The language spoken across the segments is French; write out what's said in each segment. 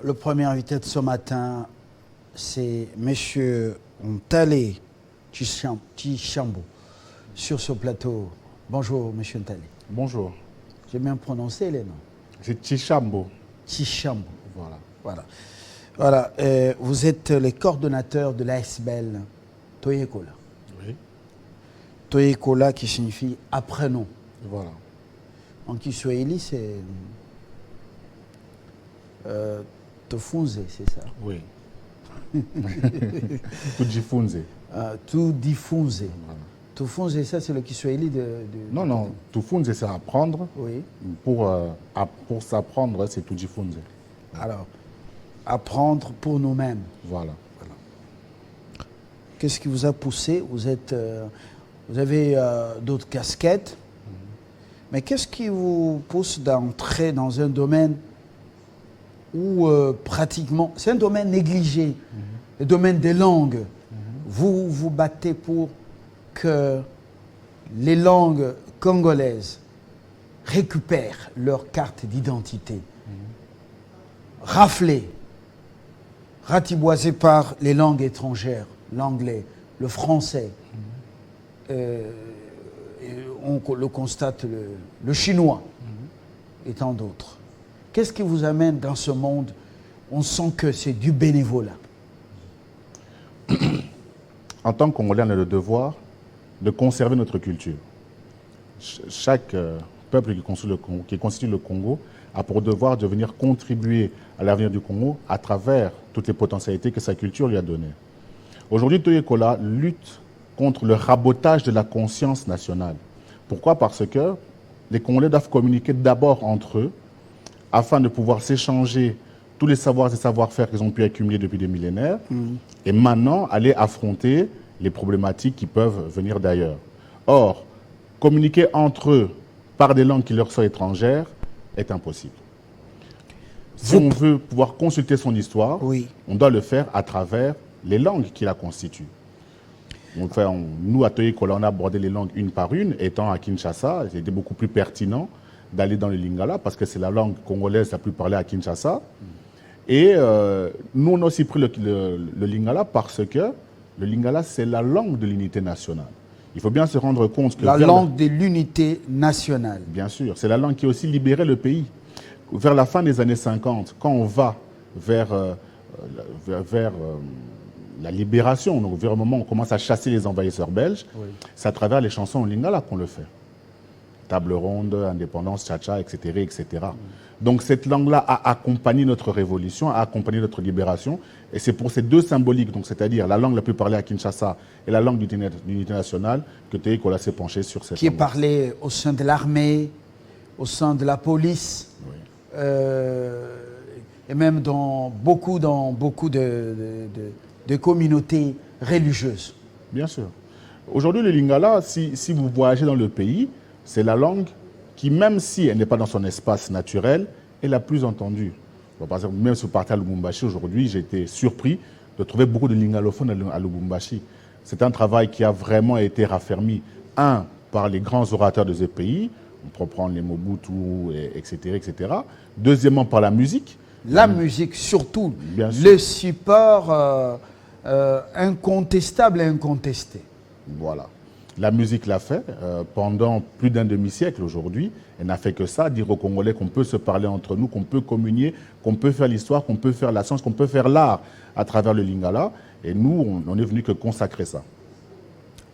le premier invité de ce matin, c'est M. Ntale Tchishambo sur ce plateau. Bonjour, M. Ntale. Bonjour. J'ai bien prononcé les noms. C'est Tchishambo. Tchishambo. Voilà. Voilà. Vous êtes les coordonnateurs de l'ASBL Toyekola. Oui. Toyekola qui signifie après-nous. Voilà. En Kiswahili, c'est Tofunze, c'est ça? Oui. Tujifunze. Tudifunze. Voilà. Tufunze, ça c'est le Kiswahili de... Non. Tufunze, c'est apprendre. Oui. Pour s'apprendre, c'est Tujifunze. Alors, apprendre pour nous-mêmes. Voilà. Qu'est-ce qui vous a poussé? Vous avez d'autres casquettes. Mais qu'est-ce qui vous pousse d'entrer dans un domaine où pratiquement, c'est un domaine négligé, le domaine des langues. Vous vous battez pour que les langues congolaises récupèrent leur carte d'identité, raflées, ratiboisées par les langues étrangères, l'anglais, le français. On le constate, le chinois et tant d'autres. Qu'est-ce qui vous amène dans ce monde? On sent que c'est du bénévolat. En tant que Congolais, on a le devoir de conserver notre culture. Chaque peuple qui constitue le Congo a pour devoir de venir contribuer à l'avenir du Congo à travers toutes les potentialités que sa culture lui a données. Aujourd'hui, Toyekola lutte contre le rabotage de la conscience nationale. Pourquoi? Parce que les Congolais doivent communiquer d'abord entre eux afin de pouvoir s'échanger tous les savoirs et savoir-faire qu'ils ont pu accumuler depuis des millénaires et maintenant aller affronter les problématiques qui peuvent venir d'ailleurs. Or, communiquer entre eux par des langues qui leur sont étrangères est impossible. Si on veut pouvoir consulter son histoire, on doit le faire à travers les langues qui la constituent. Nous, à Toyekola, on a abordé les langues une par une. Étant à Kinshasa, c'était beaucoup plus pertinent d'aller dans le lingala parce que c'est la langue congolaise la plus parlée à Kinshasa. Et nous, on a aussi pris le lingala parce que le lingala, c'est la langue de l'unité nationale. Il faut bien se rendre compte que... La langue de l'unité nationale. Bien sûr. C'est la langue qui a aussi libéré le pays. Vers la fin des années 50, quand on va vers la libération, donc vers le moment où on commence à chasser les envahisseurs belges, c'est à travers les chansons en lingala qu'on le fait. Table ronde, indépendance, tcha-tcha, etc., etc. Donc cette langue-là a accompagné notre révolution, a accompagné notre libération, et c'est pour ces deux symboliques, donc c'est-à-dire la langue la plus parlée à Kinshasa et la langue de l'unité nationale, que Toyekola s'est penché sur cette langue. Qui est parlée au sein de l'armée, au sein de la police, et même dans beaucoup de communautés religieuses. Bien sûr. Aujourd'hui, le lingala, si vous voyagez dans le pays, c'est la langue qui, même si elle n'est pas dans son espace naturel, est la plus entendue. Bon, par exemple, même si vous partez à Lubumbashi aujourd'hui, j'ai été surpris de trouver beaucoup de lingalophones à Lubumbashi. C'est un travail qui a vraiment été raffermi, par les grands orateurs de ce pays, on peut prendre les Mobutu, etc., etc. Deuxièmement, par la musique. La musique, surtout, le support incontestable et incontesté. Voilà. La musique l'a fait pendant plus d'un demi-siècle aujourd'hui. Elle n'a fait que ça, dire aux Congolais qu'on peut se parler entre nous, qu'on peut communier, qu'on peut faire l'histoire, qu'on peut faire la science, qu'on peut faire l'art à travers le lingala. Et nous, on est venu que consacrer ça.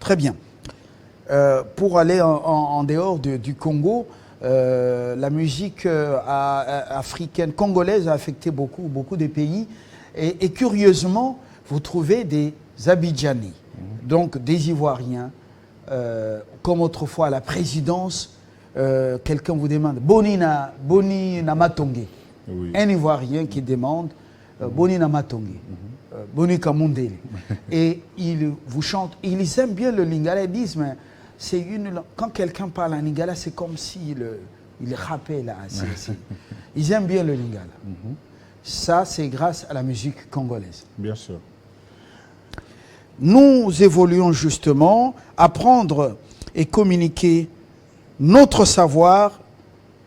Très bien. Pour aller en dehors du Congo, la musique africaine, congolaise a affecté beaucoup de pays. Et curieusement, vous trouvez des Abidjanais, donc des Ivoiriens, comme autrefois à la présidence, quelqu'un vous demande Boni Namatonge, un Ivoirien qui demande Boni Namatonge, Boni Kamundele. Et ils vous chantent, ils aiment bien le lingala, ils disent, mais quand quelqu'un parle en lingala, c'est comme s'il rappait là. Ils aiment bien le lingala. Ça, c'est grâce à la musique congolaise. Bien sûr. Nous évoluons justement à prendre et communiquer notre savoir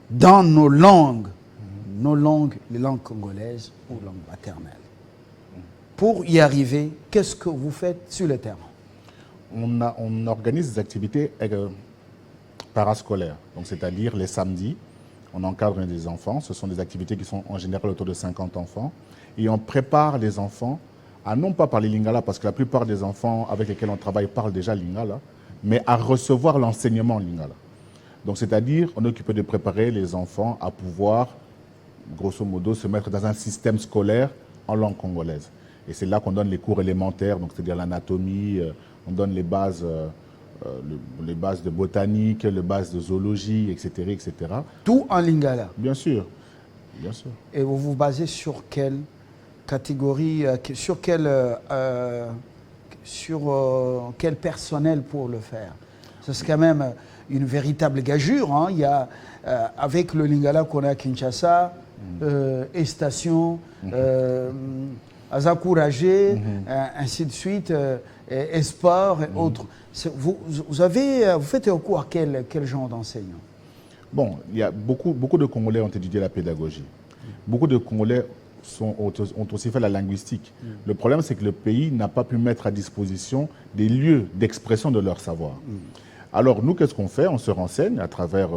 dans nos langues nos langues, les langues congolaises ou langues maternelles. Pour y arriver, qu'est-ce que vous faites sur le terrain? On organise des activités parascolaires, donc c'est-à-dire les samedis, on encadre des enfants. Ce sont des activités qui sont en général autour de 50 enfants. Et on prépare les enfants à non pas parler lingala, parce que la plupart des enfants avec lesquels on travaille parlent déjà lingala, mais à recevoir l'enseignement lingala. Donc c'est-à-dire, on est occupé de préparer les enfants à pouvoir, grosso modo, se mettre dans un système scolaire en langue congolaise. Et c'est là qu'on donne les cours élémentaires, donc c'est-à-dire l'anatomie, on donne les bases de botanique, les bases de zoologie, etc., etc. Tout en lingala? Bien sûr, bien sûr. Et vous vous basez sur quelle catégorie, sur quel personnel pour le faire? C'est quand même une véritable gageure. Hein. Il y a, avec le lingala qu'on a à Kinshasa, Station, Azakouragé, ainsi de suite, Esport et autres. Vous faites un cours à quel genre d'enseignants? Bon, il y a beaucoup de Congolais ont étudié la pédagogie. Beaucoup de Congolais ont aussi fait la linguistique. Le problème, c'est que le pays n'a pas pu mettre à disposition des lieux d'expression de leur savoir. Alors, nous, qu'est-ce qu'on fait? On se renseigne à travers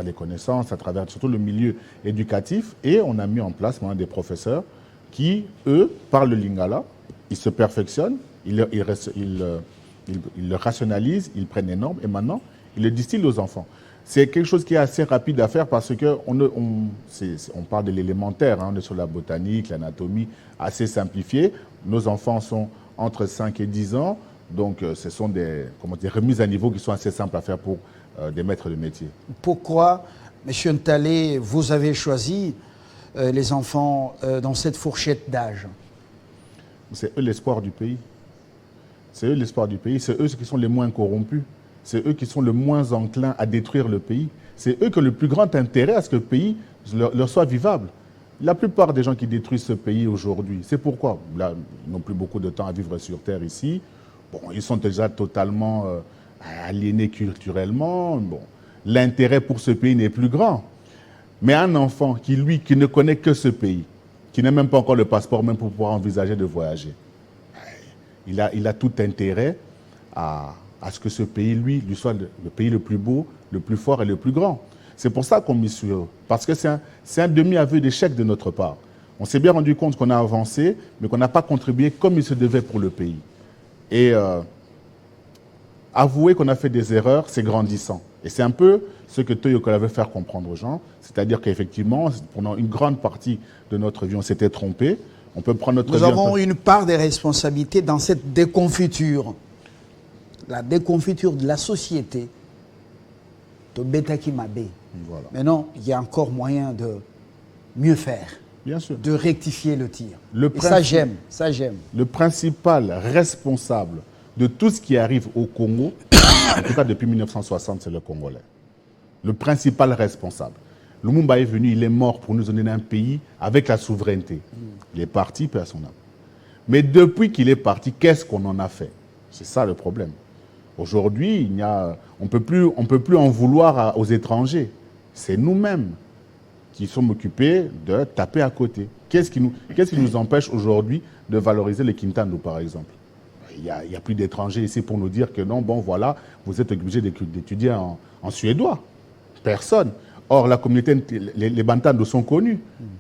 les connaissances, à travers surtout le milieu éducatif, et on a mis en place maintenant des professeurs qui, eux, parlent le lingala, ils se perfectionnent, ils le rationalisent, ils prennent les normes, et maintenant, ils le distillent aux enfants. C'est quelque chose qui est assez rapide à faire parce qu'on parle de l'élémentaire, hein, on est sur la botanique, l'anatomie, assez simplifié. Nos enfants sont entre 5 et 10 ans, donc ce sont des remises à niveau qui sont assez simples à faire pour des maîtres de métier. Pourquoi, M. Ntalé, vous avez choisi les enfants dans cette fourchette d'âge? C'est eux l'espoir du pays. C'est eux l'espoir du pays. C'est eux qui sont les moins corrompus. C'est eux qui sont le moins enclins à détruire le pays. C'est eux qui ont le plus grand intérêt à ce que le pays leur soit vivable. La plupart des gens qui détruisent ce pays aujourd'hui, c'est pourquoi là, ils n'ont plus beaucoup de temps à vivre sur Terre ici. Bon, ils sont déjà totalement aliénés culturellement. Bon, l'intérêt pour ce pays n'est plus grand. Mais un enfant qui ne connaît que ce pays, qui n'a même pas encore le passeport même pour pouvoir envisager de voyager, il a tout intérêt à ce que ce pays, lui soit le pays le plus beau, le plus fort et le plus grand. C'est pour ça qu'on mise sur eux. Parce que c'est un demi-aveu d'échec de notre part. On s'est bien rendu compte qu'on a avancé, mais qu'on n'a pas contribué comme il se devait pour le pays. Et avouer qu'on a fait des erreurs, c'est grandissant. Et c'est un peu ce que Toyoko veut faire comprendre aux gens. C'est-à-dire qu'effectivement, pendant une grande partie de notre vie, on s'était trompé. On peut prendre notre vie. Nous avons une part des responsabilités dans cette déconfiture. La déconfiture de la société. De Betaki Mabé. Voilà. Mais non, il y a encore moyen de mieux faire. Bien sûr. De rectifier le tir. Ça, j'aime. Ça, j'aime. Le principal responsable de tout ce qui arrive au Congo, en tout cas depuis 1960, c'est le Congolais. Le principal responsable. Lumumba est venu, il est mort pour nous donner un pays avec la souveraineté. Il est parti, paix à son âme. Mais depuis qu'il est parti, qu'est-ce qu'on en a fait? C'est ça le problème. Aujourd'hui, on peut plus en vouloir aux étrangers. C'est nous-mêmes qui sommes occupés de taper à côté. Qu'est-ce qui nous empêche aujourd'hui de valoriser le Kintandu, par exemple? Il n'y a plus d'étrangers ici pour nous dire que non, bon voilà, vous êtes obligés d'étudier en suédois. Personne. Or, la communauté, les Bantandu sont connus.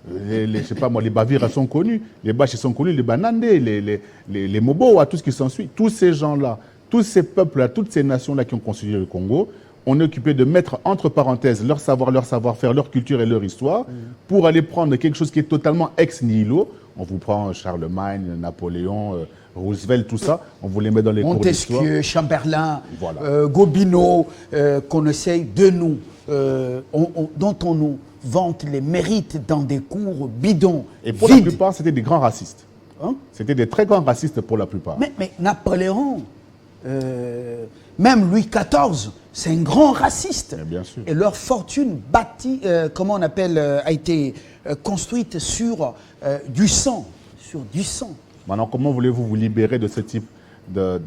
Je sais pas moi, les Bavira sont connus. Les Bashi sont connus, les Banande, les Moboa, tout ce qui s'ensuit. Tous ces gens-là, tous ces peuples-là, toutes ces nations-là qui ont constitué le Congo, on est occupé de mettre entre parenthèses leur savoir, leur savoir-faire, leur culture et leur histoire pour aller prendre quelque chose qui est totalement ex nihilo. On vous prend Charlemagne, Napoléon, Roosevelt, tout ça, on vous les met dans les cours d'histoire. Montesquieu, Chamberlain, voilà. Gobineau, qu'on essaye de nous, dont on nous vante les mérites dans des cours bidons. Et pour vides. La plupart, c'était des grands racistes. Hein? C'était des très grands racistes pour la plupart. Mais Napoléon, même Louis XIV, c'est un grand raciste. Mais bien sûr. Et leur fortune bâtie, comment on appelle, a été construite sur du sang. Sur du sang. Maintenant, comment voulez-vous vous libérer de ce type de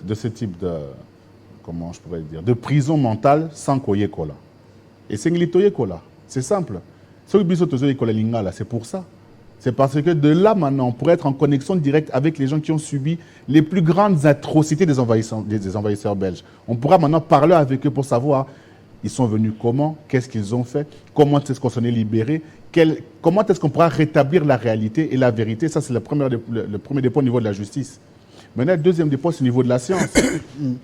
comment je pourrais dire, de prison mentale sans koye kola? Et c'est nglitoye kola. C'est simple. C'est pour ça. C'est parce que de là maintenant, on pourrait être en connexion directe avec les gens qui ont subi les plus grandes atrocités des envahisseurs belges. On pourra maintenant parler avec eux pour savoir ils sont venus comment, qu'est-ce qu'ils ont fait, comment est-ce qu'on s'en est libéré, comment est-ce qu'on pourra rétablir la réalité et la vérité. Ça, c'est le premier dépôt au niveau de la justice. Maintenant, le deuxième dépôt, c'est au niveau de la science.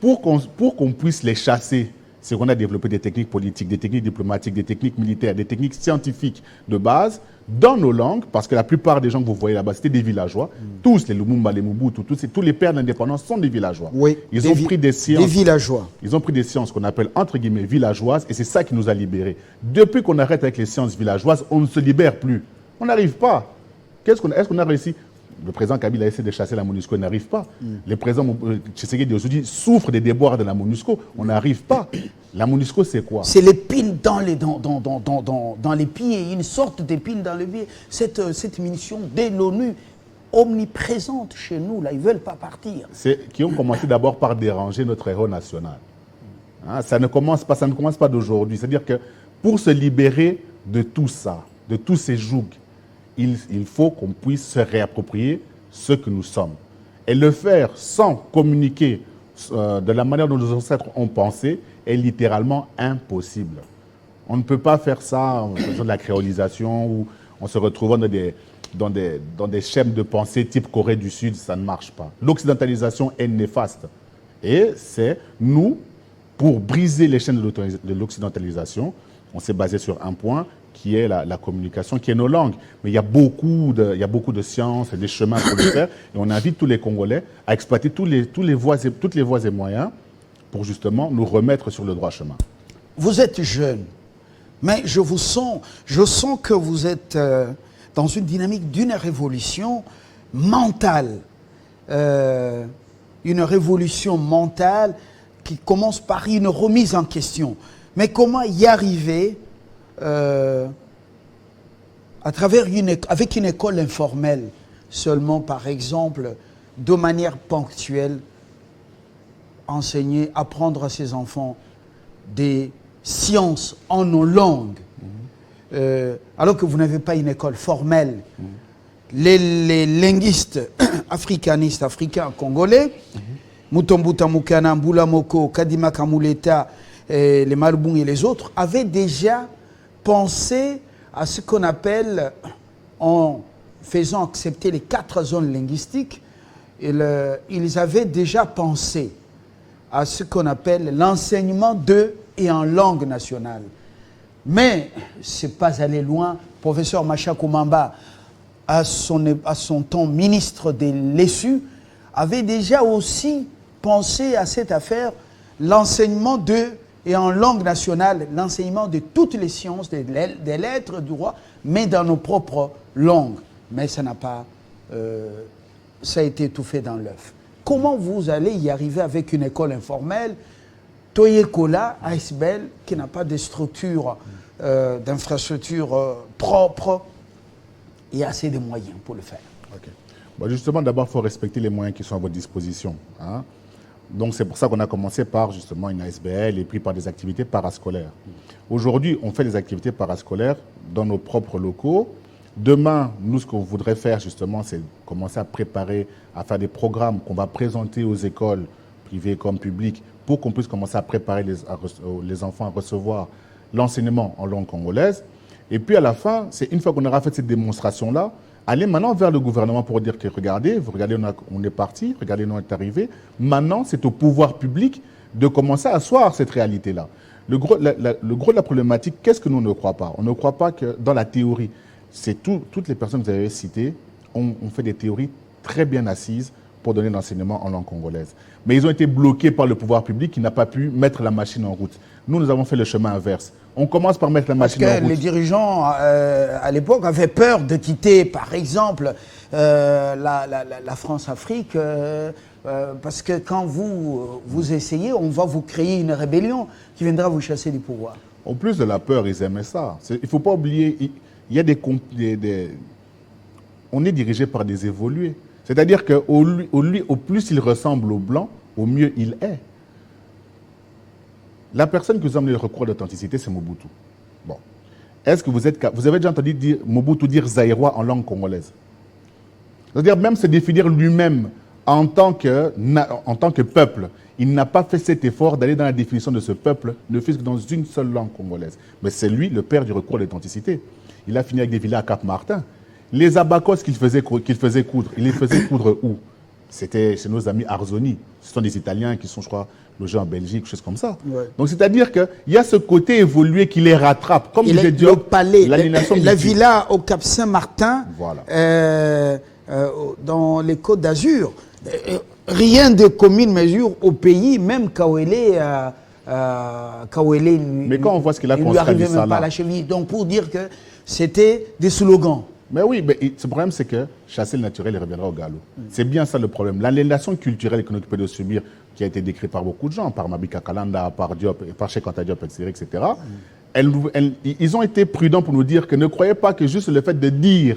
Pour qu'on puisse les chasser, c'est qu'on a développé des techniques politiques, des techniques diplomatiques, des techniques militaires, des techniques scientifiques de base dans nos langues, parce que la plupart des gens que vous voyez là-bas, c'était des villageois. Tous, les Lumumba, les Mobutu, tous les pères d'indépendance sont des villageois. Oui, ils ont pris des sciences. Des villageois. Ils ont pris des sciences qu'on appelle entre guillemets villageoises, et c'est ça qui nous a libérés. Depuis qu'on arrête avec les sciences villageoises, on ne se libère plus. On n'arrive pas. Est-ce qu'on a réussi? Le président Kabila a essayé de chasser la MONUSCO, il n'arrive pas. Le président Tshisekedi aujourd'hui souffre des déboires de la MONUSCO, on n'arrive pas. La MONUSCO, c'est quoi? C'est l'épine dans les pieds, une sorte d'épine dans les pieds. Cette mission de l'ONU, omniprésente chez nous, là, ils ne veulent pas partir. Qui ont commencé d'abord par déranger notre héros national. Hein, ça ne commence pas d'aujourd'hui. C'est-à-dire que pour se libérer de tout ça, de tous ces jougs, il faut qu'on puisse se réapproprier ce que nous sommes. Et le faire sans communiquer de la manière dont nos ancêtres ont pensé est littéralement impossible. On ne peut pas faire ça en faisant de la créolisation ou en se retrouvant dans des schèmes de pensée type Corée du Sud, ça ne marche pas. L'occidentalisation est néfaste. Et c'est nous, pour briser les chaînes de l'occidentalisation, on s'est basé sur un point qui est la communication, qui est nos langues. Mais il y a beaucoup de sciences et des chemins pour le faire. Et on invite tous les Congolais à exploiter toutes les voies et moyens pour justement nous remettre sur le droit chemin. Vous êtes jeune, mais je sens que vous êtes dans une dynamique d'une révolution mentale. Une révolution mentale qui commence par une remise en question. Mais comment y arriver avec une école informelle seulement, par exemple, de manière ponctuelle, enseigner, apprendre à ses enfants des sciences en nos langues, alors que vous n'avez pas une école formelle. Les linguistes africanistes, africains, congolais, Mutombuta Mukana, Mbula Moko, Kadima Kamuleta, les Malboum et les autres, avaient déjà pensé à ce qu'on appelle, en faisant accepter les 4 zones linguistiques, ils avaient déjà pensé à ce qu'on appelle l'enseignement de et en langue nationale. Mais ce n'est pas aller loin. Professeur Machakou Mamba, à son temps ministre de l'ESU, avait déjà aussi pensé à cette affaire, l'enseignement de et en langue nationale, l'enseignement de toutes les sciences, des lettres, du droit, mais dans nos propres langues. Mais ça n'a pas... ça a été étouffé dans l'œuf. Comment vous allez y arriver avec une école informelle, Toyekola, ASBL, qui n'a pas de structure, d'infrastructure propre et assez de moyens pour le faire? Okay. Bon, justement, d'abord, il faut respecter les moyens qui sont à votre disposition. Hein. Donc, c'est pour ça qu'on a commencé par, justement, une ASBL et puis par des activités parascolaires. Aujourd'hui, on fait des activités parascolaires dans nos propres locaux. Demain, nous, ce qu'on voudrait faire, justement, c'est commencer à préparer, à faire des programmes qu'on va présenter aux écoles privées comme publiques pour qu'on puisse commencer à préparer les enfants à recevoir l'enseignement en langue congolaise. Et puis, à la fin, c'est une fois qu'on aura fait cette démonstration-là, aller maintenant vers le gouvernement pour dire que regardez, on est parti, regardez, on est arrivé. Maintenant, c'est au pouvoir public de commencer à asseoir cette réalité-là. Le gros de la problématique, qu'est-ce que nous ne croyons pas? On ne croit pas que dans la théorie, toutes les personnes que vous avez citées ont fait des théories très bien assises pour donner l'enseignement en langue congolaise. Mais ils ont été bloqués par le pouvoir public qui n'a pas pu mettre la machine en route. Nous avons fait le chemin inverse. On commence par mettre la machine en route. Parce que les dirigeants, à l'époque, avaient peur de quitter, par exemple, la France-Afrique, parce que quand vous essayez, on va vous créer une rébellion qui viendra vous chasser du pouvoir. En plus de la peur, ils aimaient ça. Il ne faut pas oublier, il y a on est dirigé par des évolués. C'est-à-dire qu'au plus il ressemble au blanc, au mieux il est. La personne qui vous a amené le recours d'authenticité, c'est Mobutu. Bon. est-ce que vous avez déjà entendu Mobutu dire Zaïrois en langue congolaise? C'est-à-dire même se définir lui-même en tant que peuple. Il n'a pas fait cet effort d'aller dans la définition de ce peuple, ne fût-ce que dans une seule langue congolaise. Mais c'est lui le père du recours à l'authenticité. Il a fini avec des villas à Cap-Martin. Les abacos qu'il faisait coudre, il les faisait coudre où? C'était chez nos amis Arzoni. Ce sont des Italiens qui sont, je crois, logés en Belgique, choses comme ça. Ouais. Donc c'est-à-dire qu'il y a ce côté évolué qui les rattrape. Comme disait Diop, le palais, la villa au Cap Saint-Martin, voilà. Dans les Côtes d'Azur. Rien de commune mesure au pays, même Kawele, mais quand on voit ce qu'il a construit même pas à la cheville. Donc pour dire que c'était des slogans. Mais oui, mais ce problème c'est que chasser le naturel, il reviendra au galop. C'est bien ça le problème. L'aliénation culturelle qu'on est occupé de subir, qui a été décrite par beaucoup de gens, par Mabika Kalanda, par Diop, par Cheikh Anta Diop, etc. Ils ont été prudents pour nous dire que ne croyez pas que juste le fait de dire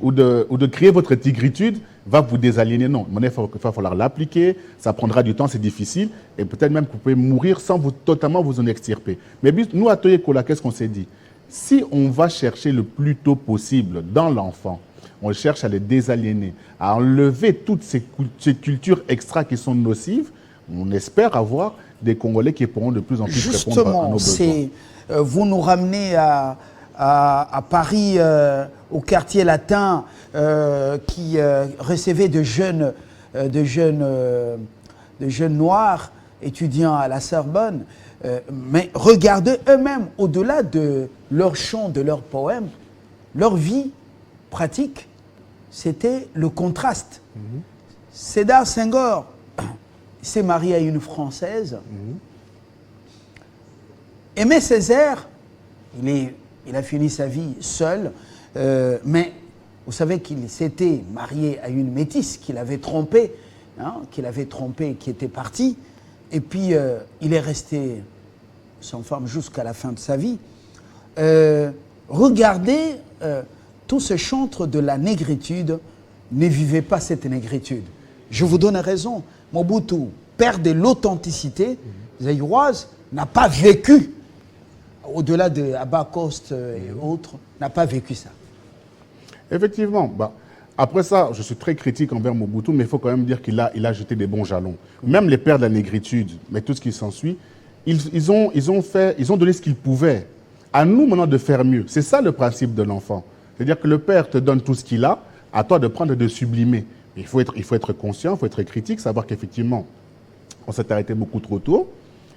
ou de créer votre tigritude va vous désaliéner. Non, il va falloir l'appliquer, ça prendra du temps, c'est difficile, et peut-être même que vous pouvez mourir sans totalement vous en extirper. Mais nous, à Toye Kola, qu'est-ce qu'on s'est dit? Si on va chercher le plus tôt possible dans l'enfant, on cherche à les désaliéner, à enlever toutes ces cultures extra qui sont nocives, on espère avoir des Congolais qui pourront de plus en plus répondre à nos besoins. Vous nous ramenez à Paris, au quartier latin, qui recevait de jeunes noirs étudiants à la Sorbonne. Mais regardez eux-mêmes, au-delà de leur chant, de leurs poèmes, leur vie pratique, c'était le contraste. Sédar Senghor s'est marié à une Française. Aimé Césaire, il a fini sa vie seul, mais vous savez qu'il s'était marié à une métisse qu'il avait trompée, qui était partie, et puis il est resté sans femme jusqu'à la fin de sa vie. Regardez, tout ce chantre de la négritude ne vivait pas cette négritude. Je vous donne raison. Mobutu, père de l'authenticité zaïroise, n'a pas vécu, au-delà de Abacoste et autres, n'a pas vécu ça. Effectivement. Après ça, je suis très critique envers Mobutu, mais il faut quand même dire qu'il a jeté des bons jalons. Même les pères de la négritude, mais tout ce qui s'ensuit, ils ont donné ce qu'ils pouvaient. À nous maintenant de faire mieux. C'est ça le principe de l'enfant. C'est-à-dire que le père te donne tout ce qu'il a, à toi de prendre et de sublimer. Il faut être conscient, il faut être critique, savoir qu'effectivement, on s'est arrêté beaucoup trop tôt.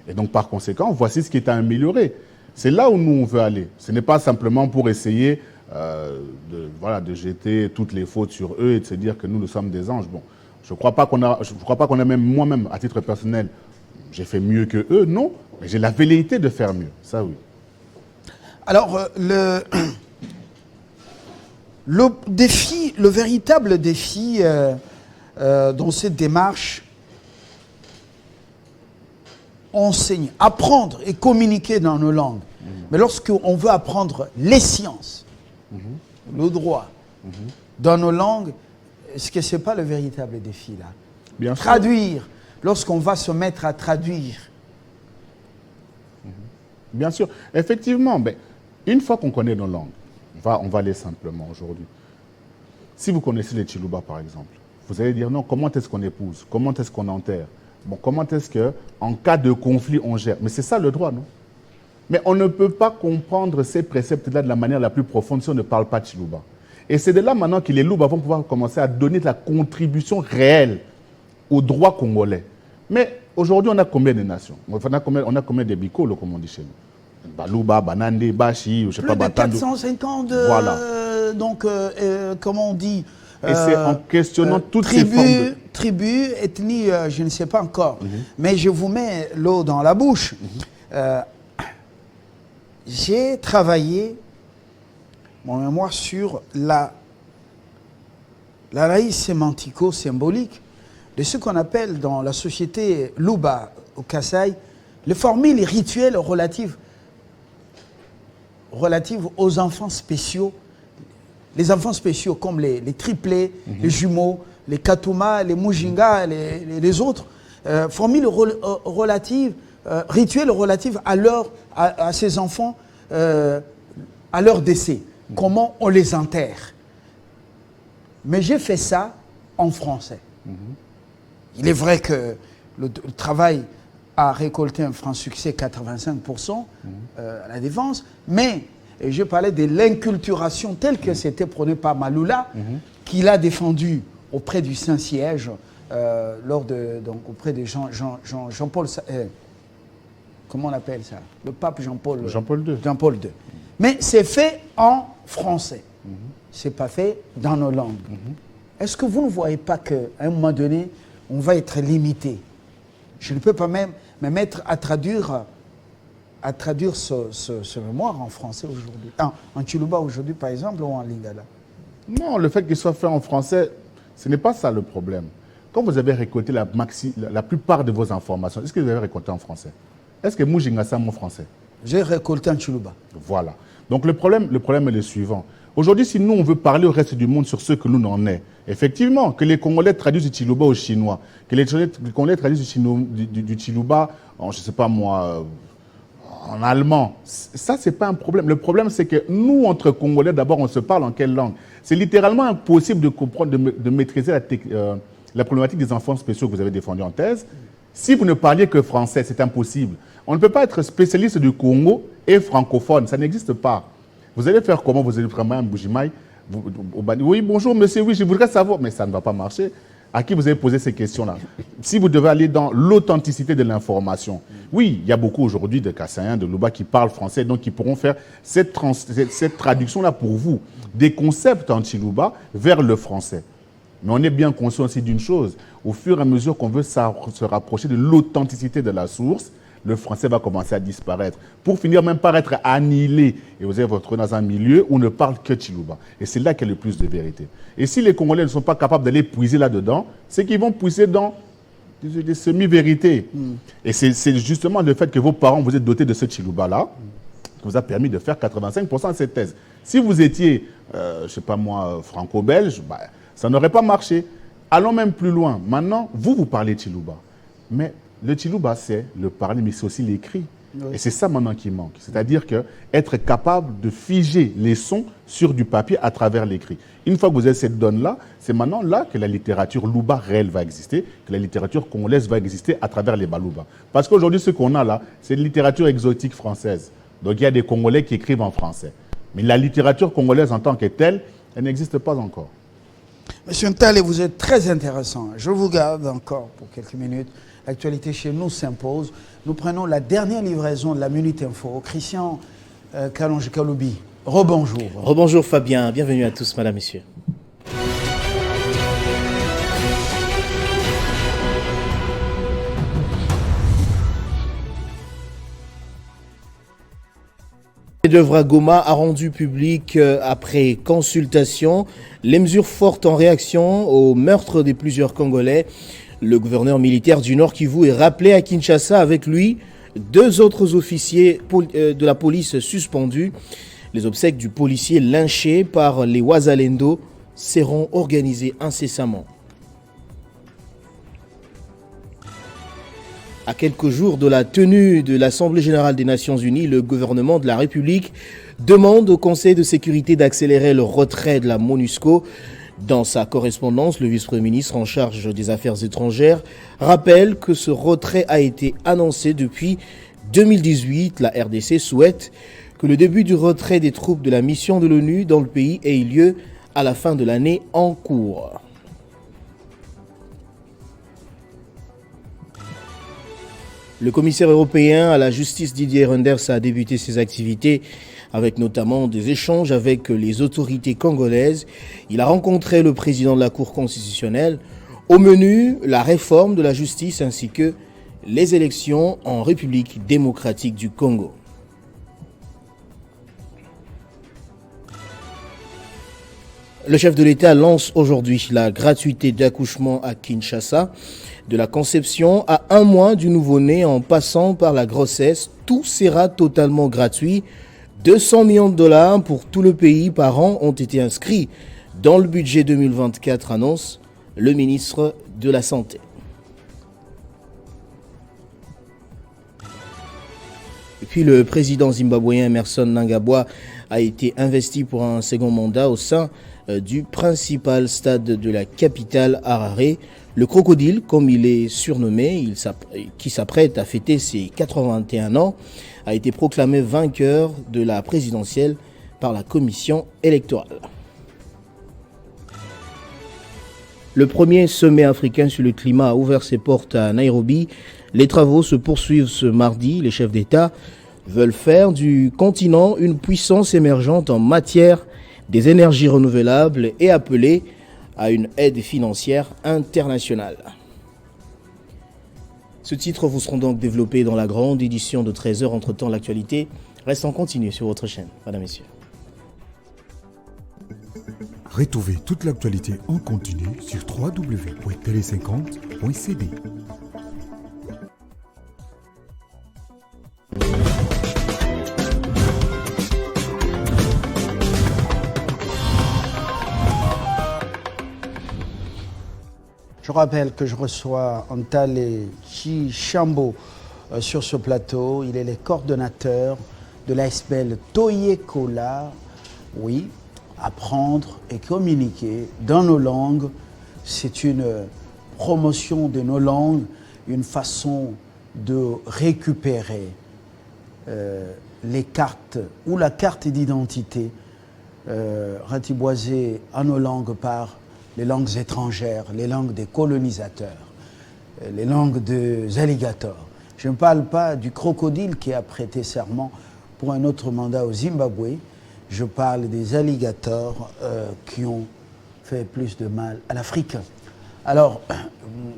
Et donc, par conséquent, voici ce qui est à améliorer. C'est là où nous, on veut aller. Ce n'est pas simplement pour essayer de jeter toutes les fautes sur eux et de se dire que nous sommes des anges. Bon, je ne crois pas qu'on a même, moi-même, à titre personnel, j'ai fait mieux que eux, non. Mais j'ai la velléité de faire mieux, ça oui. Alors, le véritable défi dans cette démarche, enseigner, apprendre et communiquer dans nos langues. Mais lorsqu'on veut apprendre les sciences, le droit, dans nos langues, est-ce que ce n'est pas le véritable défi là? Bien sûr. Traduire, lorsqu'on va se mettre à traduire. Bien sûr. Effectivement, mais une fois qu'on connaît nos langues, on va aller simplement aujourd'hui. Si vous connaissez les Chiluba, par exemple, vous allez dire non, comment est-ce qu'on épouse? Comment est-ce qu'on enterre? Bon, comment est-ce qu'en cas de conflit, on gère? Mais c'est ça le droit, non? Mais on ne peut pas comprendre ces préceptes-là de la manière la plus profonde si on ne parle pas de Chiluba. Et c'est de là maintenant que les Louba vont pouvoir commencer à donner de la contribution réelle au droit congolais. Mais aujourd'hui, on a combien de nations? On a combien de bikolo, comme on dit chez nous? Balouba, Banande, Bashi, je sais pas, Batando. Plus de 450, voilà. Comment on dit? Et c'est en questionnant toutes ces formes de... Tribus, ethnies, je ne sais pas encore. Mais je vous mets l'eau dans la bouche. J'ai travaillé mon mémoire sur l'analyse sémantico-symbolique de ce qu'on appelle dans la société Luba au Kasaï les formules rituelles relatives aux enfants spéciaux. Les enfants spéciaux comme les triplés, les jumeaux, les katuma, les mujinga, les autres, formules relatives, rituels relatifs à ces enfants, à à leur décès, comment on les enterre. Mais j'ai fait ça en français. Il est vrai que le travail a récolté un franc succès, 85% à la Défense, mais et je parlais de l'inculturation telle que c'était prôné par Maloula, qu'il a défendu auprès du Saint-Siège, donc auprès de Jean-Paul... comment on appelle ça? Le pape Jean-Paul II. Mais c'est fait en français. C'est pas fait dans nos langues. Est-ce que vous ne voyez pas qu'à un moment donné, on va être limité? Je ne peux pas même me mettre à traduire ce mémoire en français aujourd'hui. En Chiluba aujourd'hui, par exemple, ou en Lingala? Non, le fait qu'il soit fait en français, ce n'est pas ça le problème. Quand vous avez récolté la plupart de vos informations, est-ce que vous avez récolté en français? Est-ce que Moujingasa mon français? J'ai récolté en Chiluba. Voilà. Donc le problème est le suivant. Aujourd'hui, si nous, on veut parler au reste du monde sur ce que nous n'en est, effectivement, que les Congolais traduisent du Chiluba au chinois, que les Congolais traduisent du Chiluba, je ne sais pas moi, en allemand, ça, ce n'est pas un problème. Le problème, c'est que nous, entre Congolais, d'abord, on se parle en quelle langue? C'est littéralement impossible de comprendre, de maîtriser la problématique des enfants spéciaux que vous avez défendue en thèse. Si vous ne parliez que français, c'est impossible. On ne peut pas être spécialiste du Congo et francophone, ça n'existe pas. Vous allez faire comment? Vous allez vraiment un Boujimaï? Oui, bonjour monsieur, oui, je voudrais savoir, mais ça ne va pas marcher. À qui vous avez posé ces questions-là? Si vous devez aller dans l'authenticité de l'information, oui, il y a beaucoup aujourd'hui de Kassaïens, de Luba qui parlent français, donc qui pourront faire cette traduction-là pour vous, des concepts en Chiluba vers le français. Mais on est bien conscient aussi d'une chose, au fur et à mesure qu'on veut se rapprocher de l'authenticité de la source, le français va commencer à disparaître, pour finir même par être annihilé. Et vous allez vous retrouver dans un milieu où on ne parle que Chiluba. Et c'est là qu'il y a le plus de vérité. Et si les Congolais ne sont pas capables d'aller puiser là-dedans, c'est qu'ils vont puiser dans des semi-vérités. Et c'est justement le fait que vos parents vous êtes dotés de ce Chiluba-là qui vous a permis de faire 85% de cette thèse. Si vous étiez, je ne sais pas moi, franco-belge, ça n'aurait pas marché. Allons même plus loin. Maintenant, vous parlez Chiluba. Mais le Chiluba, c'est le parler, mais c'est aussi l'écrit. Oui. Et c'est ça maintenant qui manque. C'est-à-dire être capable de figer les sons sur du papier à travers l'écrit. Une fois que vous avez cette donne-là, c'est maintenant là que la littérature Luba réelle va exister, que la littérature congolaise va exister à travers les Baluba. Parce qu'aujourd'hui, ce qu'on a là, c'est une littérature exotique française. Donc il y a des Congolais qui écrivent en français. Mais la littérature congolaise en tant que telle, elle n'existe pas encore. Monsieur Ntale, vous êtes très intéressant. Je vous garde encore pour quelques minutes. L'actualité chez nous s'impose. Nous prenons la dernière livraison de la Minute Info. Christian Kalonji-Kaloubi, rebonjour. Rebonjour Fabien, bienvenue à tous, madame, messieurs. Devra Goma a rendu public après consultation les mesures fortes en réaction au meurtre de plusieurs Congolais. Le gouverneur militaire du Nord Kivu est rappelé à Kinshasa, avec lui 2 autres officiers de la police suspendus. Les obsèques du policier lynché par les Wazalendo seront organisées incessamment. À quelques jours de la tenue de l'Assemblée générale des Nations unies, le gouvernement de la République demande au Conseil de sécurité d'accélérer le retrait de la MONUSCO. Dans sa correspondance, le vice-premier ministre en charge des Affaires étrangères rappelle que ce retrait a été annoncé depuis 2018. La RDC souhaite que le début du retrait des troupes de la mission de l'ONU dans le pays ait lieu à la fin de l'année en cours. Le commissaire européen à la justice Didier Reynders a débuté ses activités avec notamment des échanges avec les autorités congolaises. Il a rencontré le président de la Cour constitutionnelle. Au menu, la réforme de la justice ainsi que les élections en République démocratique du Congo. Le chef de l'État lance aujourd'hui la gratuité d'accouchement à Kinshasa. De la conception à 1 mois du nouveau-né en passant par la grossesse, tout sera totalement gratuit. 200 millions de dollars pour tout le pays par an ont été inscrits dans le budget 2024, annonce le ministre de la Santé. Et puis le président zimbabwéen Emmerson Mnangagwa a été investi pour un second mandat au sein du principal stade de la capitale Harare. Le crocodile, comme il est surnommé, qui s'apprête à fêter ses 81 ans, a été proclamé vainqueur de la présidentielle par la commission électorale. Le premier sommet africain sur le climat a ouvert ses portes à Nairobi. Les travaux se poursuivent ce mardi. Les chefs d'État veulent faire du continent une puissance émergente en matière des énergies renouvelables et appeler à une aide financière internationale. Ce titre vous sera donc développé dans la grande édition de 13h. Entre-temps, l'actualité reste en continu sur votre chaîne. Mesdames, Messieurs. Retrouvez toute l'actualité en continu sur www.tele50.cd. Je rappelle que je reçois Ntale Chichambo sur ce plateau. Il est le coordonnateur de l'ASBEL Toyekola. Oui, apprendre et communiquer dans nos langues, c'est une promotion de nos langues, une façon de récupérer les cartes ou la carte d'identité ratiboisée en nos langues par les langues étrangères, les langues des colonisateurs, les langues des alligators. Je ne parle pas du crocodile qui a prêté serment pour un autre mandat au Zimbabwe. Je parle des alligators qui ont fait plus de mal à l'Afrique. Alors,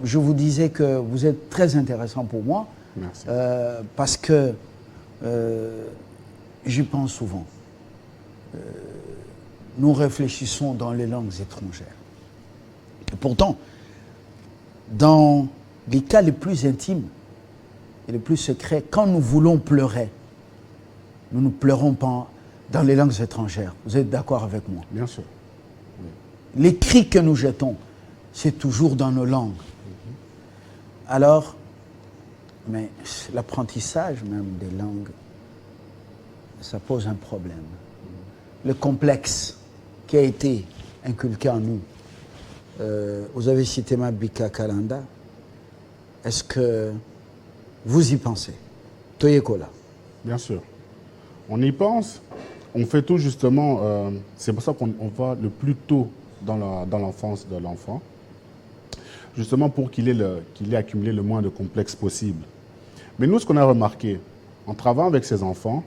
je vous disais que vous êtes très intéressant pour moi. Merci. Parce que j'y pense souvent. Nous réfléchissons dans les langues étrangères. Et pourtant, dans les cas les plus intimes et les plus secrets, quand nous voulons pleurer, nous ne pleurons pas dans les langues étrangères. Vous êtes d'accord avec moi? Bien sûr. Oui. Les cris que nous jetons, c'est toujours dans nos langues. Alors, mais l'apprentissage même des langues, ça pose un problème. Le complexe qui a été inculqué en nous. Vous avez cité Mabika Kalanda. Est-ce que vous y pensez? Toyekola. Bien sûr. On y pense. On fait tout justement. C'est pour ça qu'on va le plus tôt dans l'enfance de l'enfant. Justement pour qu'il ait accumulé le moins de complexes possible. Mais nous, ce qu'on a remarqué en travaillant avec ces enfants,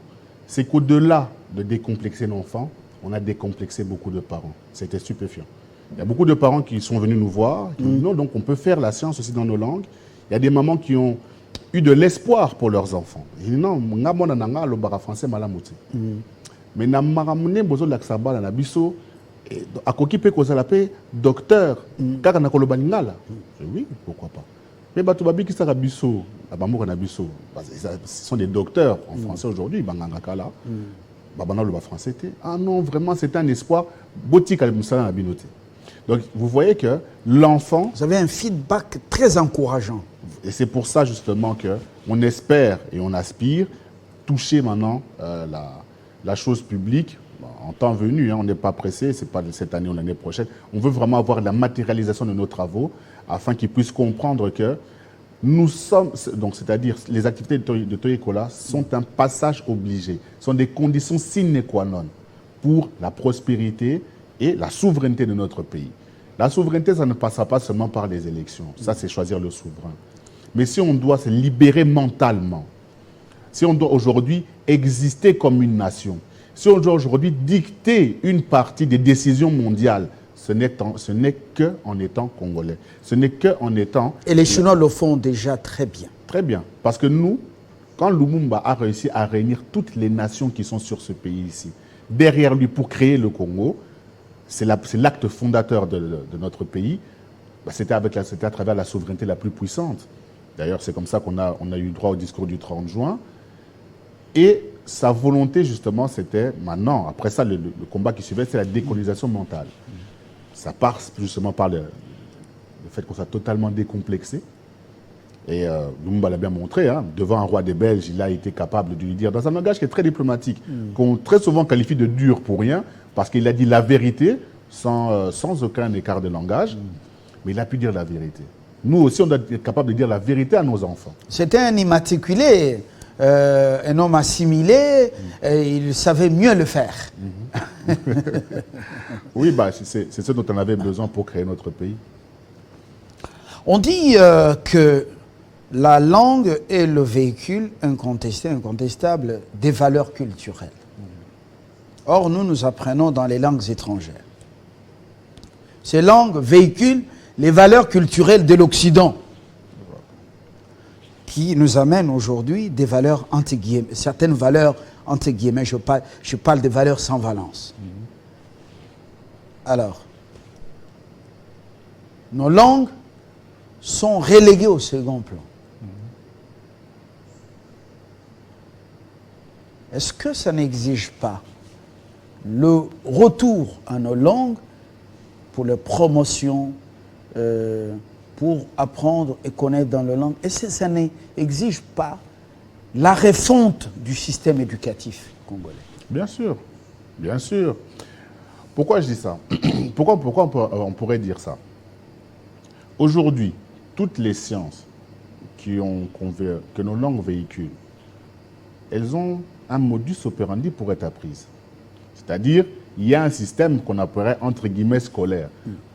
c'est qu'au-delà de décomplexer l'enfant, on a décomplexé beaucoup de parents. C'était stupéfiant. Il y a beaucoup de parents qui sont venus nous voir, qui ont dit non, donc on peut faire la science aussi dans nos langues. Il y a des mamans qui ont eu de l'espoir pour leurs enfants. Ils disent non, le bara français malamuti. Mais na maramune bozo laksaba na biso a kokipe kozala pe docteur kaka na koloba lingala. Oui, pourquoi pas. Mais batu babi ki saka biso, abamoko na biso, ce sont des docteurs en français aujourd'hui, banganga kala. Babana le français était. Ah non, vraiment c'est un espoir botika le musala na binote. Donc, vous voyez que l'enfant... Vous avez un feedback très encourageant. Et c'est pour ça, justement, qu'on espère et on aspire toucher maintenant la chose publique en temps venu. Hein, on n'est pas pressé, ce n'est pas cette année ou l'année prochaine. On veut vraiment avoir la matérialisation de nos travaux afin qu'ils puissent comprendre que nous sommes... Donc, c'est-à-dire, les activités de Toyekola sont un passage obligé, sont des conditions sine qua non pour la prospérité et la souveraineté de notre pays. La souveraineté, ça ne passera pas seulement par les élections. Ça, c'est choisir le souverain. Mais si on doit se libérer mentalement, si on doit aujourd'hui exister comme une nation, si on doit aujourd'hui dicter une partie des décisions mondiales, ce n'est qu'en étant congolais. Ce n'est qu'en étant... Et les Chinois le font déjà très bien. Très bien. Parce que nous, quand Lumumba a réussi à réunir toutes les nations qui sont sur ce pays ici, derrière lui pour créer le Congo, c'est l'acte fondateur de notre pays. C'était à travers la souveraineté la plus puissante. D'ailleurs, c'est comme ça qu'on a eu droit au discours du 30 juin. Et sa volonté, justement, c'était maintenant, après ça, le combat qui suivait, c'est la décolonisation mentale. Ça passe justement par le fait qu'on soit totalement décomplexé Et Lumumba l'a bien montré, hein, devant un roi des Belges, il a été capable de lui dire, dans un langage qui est très diplomatique, qu'on très souvent qualifie de dur pour rien, parce qu'il a dit la vérité sans aucun écart de langage, mais il a pu dire la vérité. Nous aussi, on doit être capable de dire la vérité à nos enfants. C'était un immatriculé, un homme assimilé, et il savait mieux le faire. Oui, bah, c'est ce dont on avait besoin pour créer notre pays. On dit que la langue est le véhicule incontesté, incontestable des valeurs culturelles. Or, nous apprenons dans les langues étrangères. Ces langues véhiculent les valeurs culturelles de l'Occident, qui nous amènent aujourd'hui des valeurs entre guillemets, certaines valeurs entre guillemets, je parle des valeurs sans valence. Alors, nos langues sont reléguées au second plan. Est-ce que ça n'exige pas le retour à nos langues pour la promotion, pour apprendre et connaître dans la langue? Est-ce que ça n'exige pas la refonte du système éducatif congolais? Bien sûr, bien sûr. Pourquoi je dis ça? Pourquoi on pourrait dire ça? Aujourd'hui, toutes les sciences que nos langues véhiculent, elles ont un modus operandi pour être apprises. C'est-à-dire, il y a un système qu'on appellerait entre guillemets scolaire.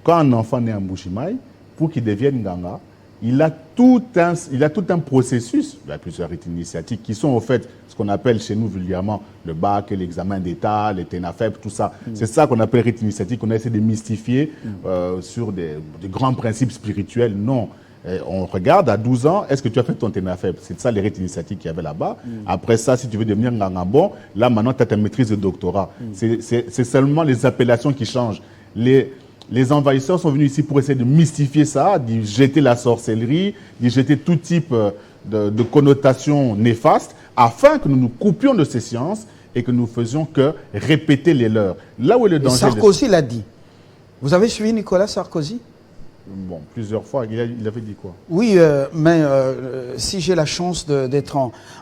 Quand un enfant naît en Mbujimayi, pour qu'il devienne Nganga, il a tout un processus, il y a plusieurs rites initiatiques qui sont au fait ce qu'on appelle chez nous vulgairement le bac, l'examen d'État, les TENAFEP, tout ça. C'est ça qu'on appelle rite initiatique, qu'on essaie de mystifier sur des grands principes spirituels. Non. On regarde à 12 ans, est-ce que tu as fait ton TENAFEP? C'est ça les rites initiatiques qu'il y avait là-bas. Après ça, si tu veux devenir Ngangabon, là maintenant tu as ta maîtrise de doctorat. C'est seulement les appellations qui changent. Les envahisseurs sont venus ici pour essayer de mystifier ça, d'y jeter la sorcellerie, d'y jeter tout type de connotations néfastes, afin que nous nous coupions de ces sciences et que nous faisions que répéter les leurs. Là où est le danger. Sarkozy l'a dit. Vous avez suivi Nicolas Sarkozy? Bon, plusieurs fois. Il avait dit quoi? Oui, mais si j'ai la chance d'être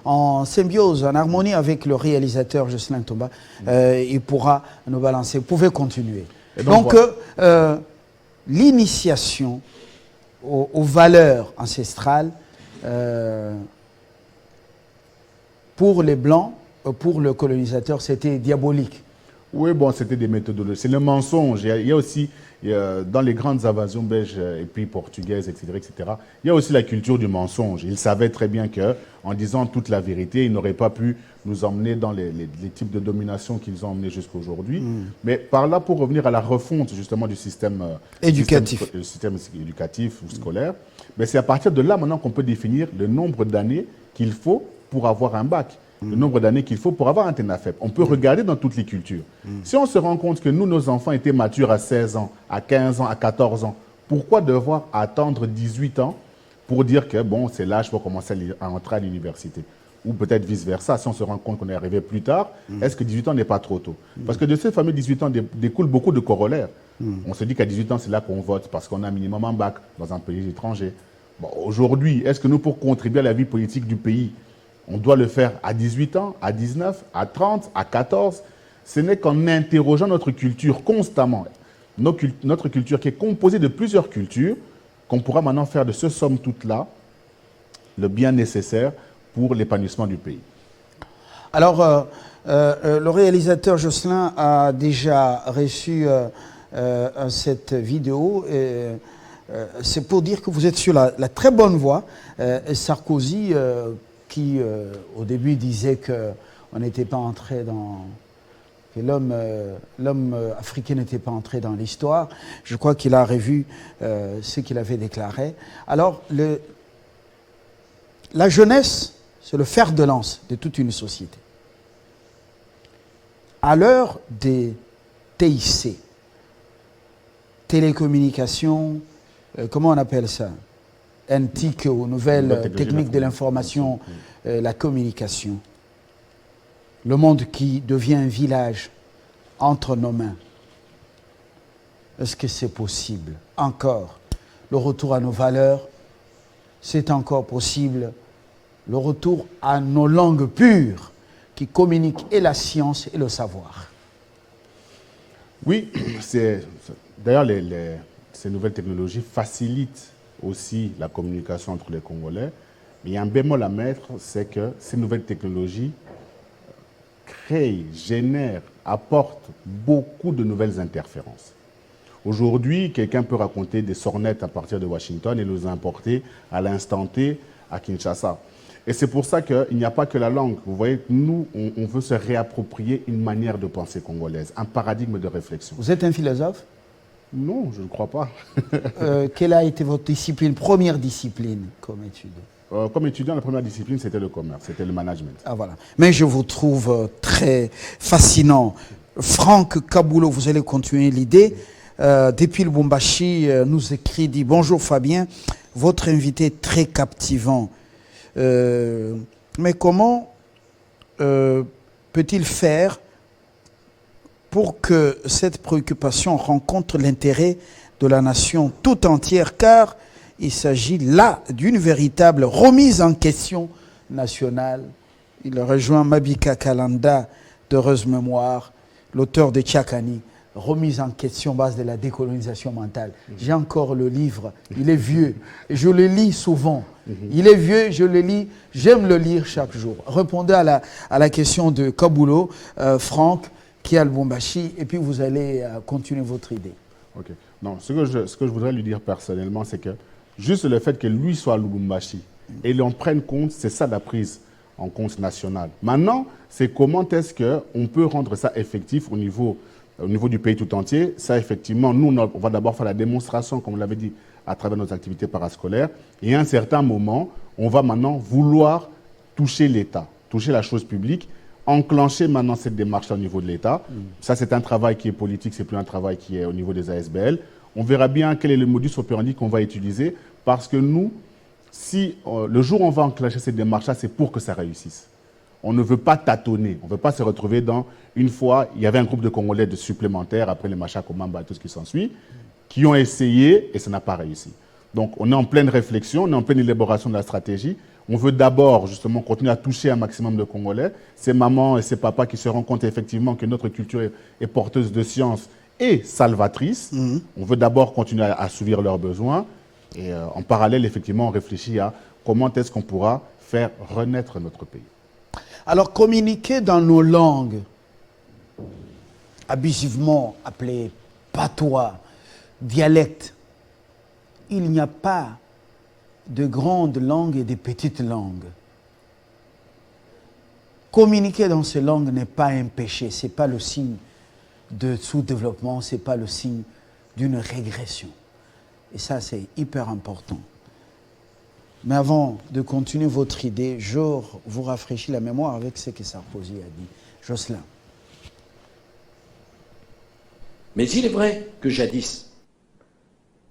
en symbiose, en harmonie avec le réalisateur Jocelyn Tomba, il pourra nous balancer. Vous pouvez continuer. Donc, voilà. L'initiation aux valeurs ancestrales pour les Blancs, pour le colonisateur, c'était diabolique. Oui, bon, c'était des méthodologies. C'est le mensonge. Il y a aussi, dans les grandes invasions belges et puis portugaises, etc., il y a aussi la culture du mensonge. Ils savaient très bien qu'en disant toute la vérité, ils n'auraient pas pu nous emmener dans les types de domination qu'ils ont emmenés jusqu'à aujourd'hui. Mais par là, pour revenir à la refonte justement du système éducatif, système éducatif ou scolaire, c'est à partir de là maintenant qu'on peut définir le nombre d'années qu'il faut pour avoir un bac. Le nombre d'années qu'il faut pour avoir un TENAFEP. On peut regarder dans toutes les cultures. Si on se rend compte que nous, nos enfants étaient matures à 16 ans, à 15 ans, à 14 ans, pourquoi devoir attendre 18 ans pour dire que bon, c'est l'âge pour commencer à entrer à l'université? Ou peut-être vice-versa, si on se rend compte qu'on est arrivé plus tard, est-ce que 18 ans n'est pas trop tôt? Parce que de ces fameux 18 ans découlent beaucoup de corollaires. On se dit qu'à 18 ans, c'est là qu'on vote parce qu'on a un minimum un bac dans un pays étranger. Bon, aujourd'hui, est-ce que nous, pour contribuer à la vie politique du pays, on doit le faire à 18 ans, à 19, à 30, à 14. Ce n'est qu'en interrogeant notre culture constamment, notre culture qui est composée de plusieurs cultures, qu'on pourra maintenant faire de ce somme toute-là le bien nécessaire pour l'épanouissement du pays. Alors, le réalisateur Jocelyn a déjà reçu cette vidéo. C'est pour dire que vous êtes sur la très bonne voie. Sarkozy... qui au début disait qu'on n'était pas entré dans... que l'homme africain n'était pas entré dans l'histoire. Je crois qu'il a revu ce qu'il avait déclaré. Alors, la jeunesse, c'est le fer de lance de toute une société. À l'heure des TIC, télécommunications, comment on appelle ça ? NTIC, aux nouvelles techniques de l'information, la communication. Le monde qui devient un village entre nos mains. Est-ce que c'est possible? Encore, le retour à nos valeurs, c'est encore possible le retour à nos langues pures qui communiquent et la science et le savoir. Oui, d'ailleurs, ces nouvelles technologies facilitent aussi la communication entre les Congolais. Mais il y a un bémol à mettre, c'est que ces nouvelles technologies créent, génèrent, apportent beaucoup de nouvelles interférences. Aujourd'hui, quelqu'un peut raconter des sornettes à partir de Washington et les importer à l'instant T à Kinshasa. Et c'est pour ça qu'il n'y a pas que la langue. Vous voyez, nous, on veut se réapproprier une manière de penser congolaise, un paradigme de réflexion. Vous êtes un philosophe? Non, je ne crois pas. Quelle a été votre discipline, première discipline comme étude? Comme étudiant, la première discipline, c'était le commerce, c'était le management. Ah voilà. Mais je vous trouve très fascinant. Franck Kaboulou, vous allez continuer l'idée. Depuis le Lubumbashi, nous écrit, dit « Bonjour Fabien, votre invité est très captivant. Mais comment peut-il faire pour que cette préoccupation rencontre l'intérêt de la nation tout entière, car il s'agit là d'une véritable remise en question nationale. » Il rejoint Mabika Kalanda, d'heureuse mémoire, l'auteur de Tchakani, remise en question base de la décolonisation mentale. J'ai encore le livre, il est vieux, et je le lis souvent. Il est vieux, je le lis, j'aime le lire chaque jour. Répondez à la question de Kaboulou, Franck, qui est à Lubumbashi, et puis vous allez continuer votre idée. Ok. Non, ce que je voudrais lui dire personnellement, c'est que juste le fait que lui soit à Lubumbashi et l'on prenne compte, c'est ça la prise en compte nationale. Maintenant, c'est comment est-ce qu'on peut rendre ça effectif au niveau du pays tout entier. Ça, effectivement, nous, on va d'abord faire la démonstration, comme on l'avait dit, à travers nos activités parascolaires. Et à un certain moment, on va maintenant vouloir toucher l'État, toucher la chose publique, enclencher maintenant cette démarche au niveau de l'État. Ça, c'est un travail qui est politique, c'est plus un travail qui est au niveau des ASBL. On verra bien quel est le modus operandi qu'on va utiliser, parce que nous, si le jour où on va enclencher cette démarche-là, c'est pour que ça réussisse. On ne veut pas tâtonner, on ne veut pas se retrouver dans, une fois, il y avait un groupe de Congolais de supplémentaires, après les Macha Komamba et tout ce qui s'ensuit, qui ont essayé et ça n'a pas réussi. Donc on est en pleine réflexion, on est en pleine élaboration de la stratégie. On veut d'abord justement continuer à toucher un maximum de Congolais, ces mamans et ces papas qui se rendent compte effectivement que notre culture est porteuse de science et salvatrice. On veut d'abord continuer à assouvir leurs besoins et en parallèle, effectivement, on réfléchit à comment est-ce qu'on pourra faire renaître notre pays. Alors, communiquer dans nos langues, abusivement appelées patois, dialectes, il n'y a pas de grandes langues et de petites langues. Communiquer dans ces langues n'est pas un péché, ce n'est pas le signe de sous-développement, ce n'est pas le signe d'une régression. Et ça, c'est hyper important. Mais avant de continuer votre idée, je vous rafraîchis la mémoire avec ce que Sarkozy a dit. Jocelyn. Mais il est vrai que jadis,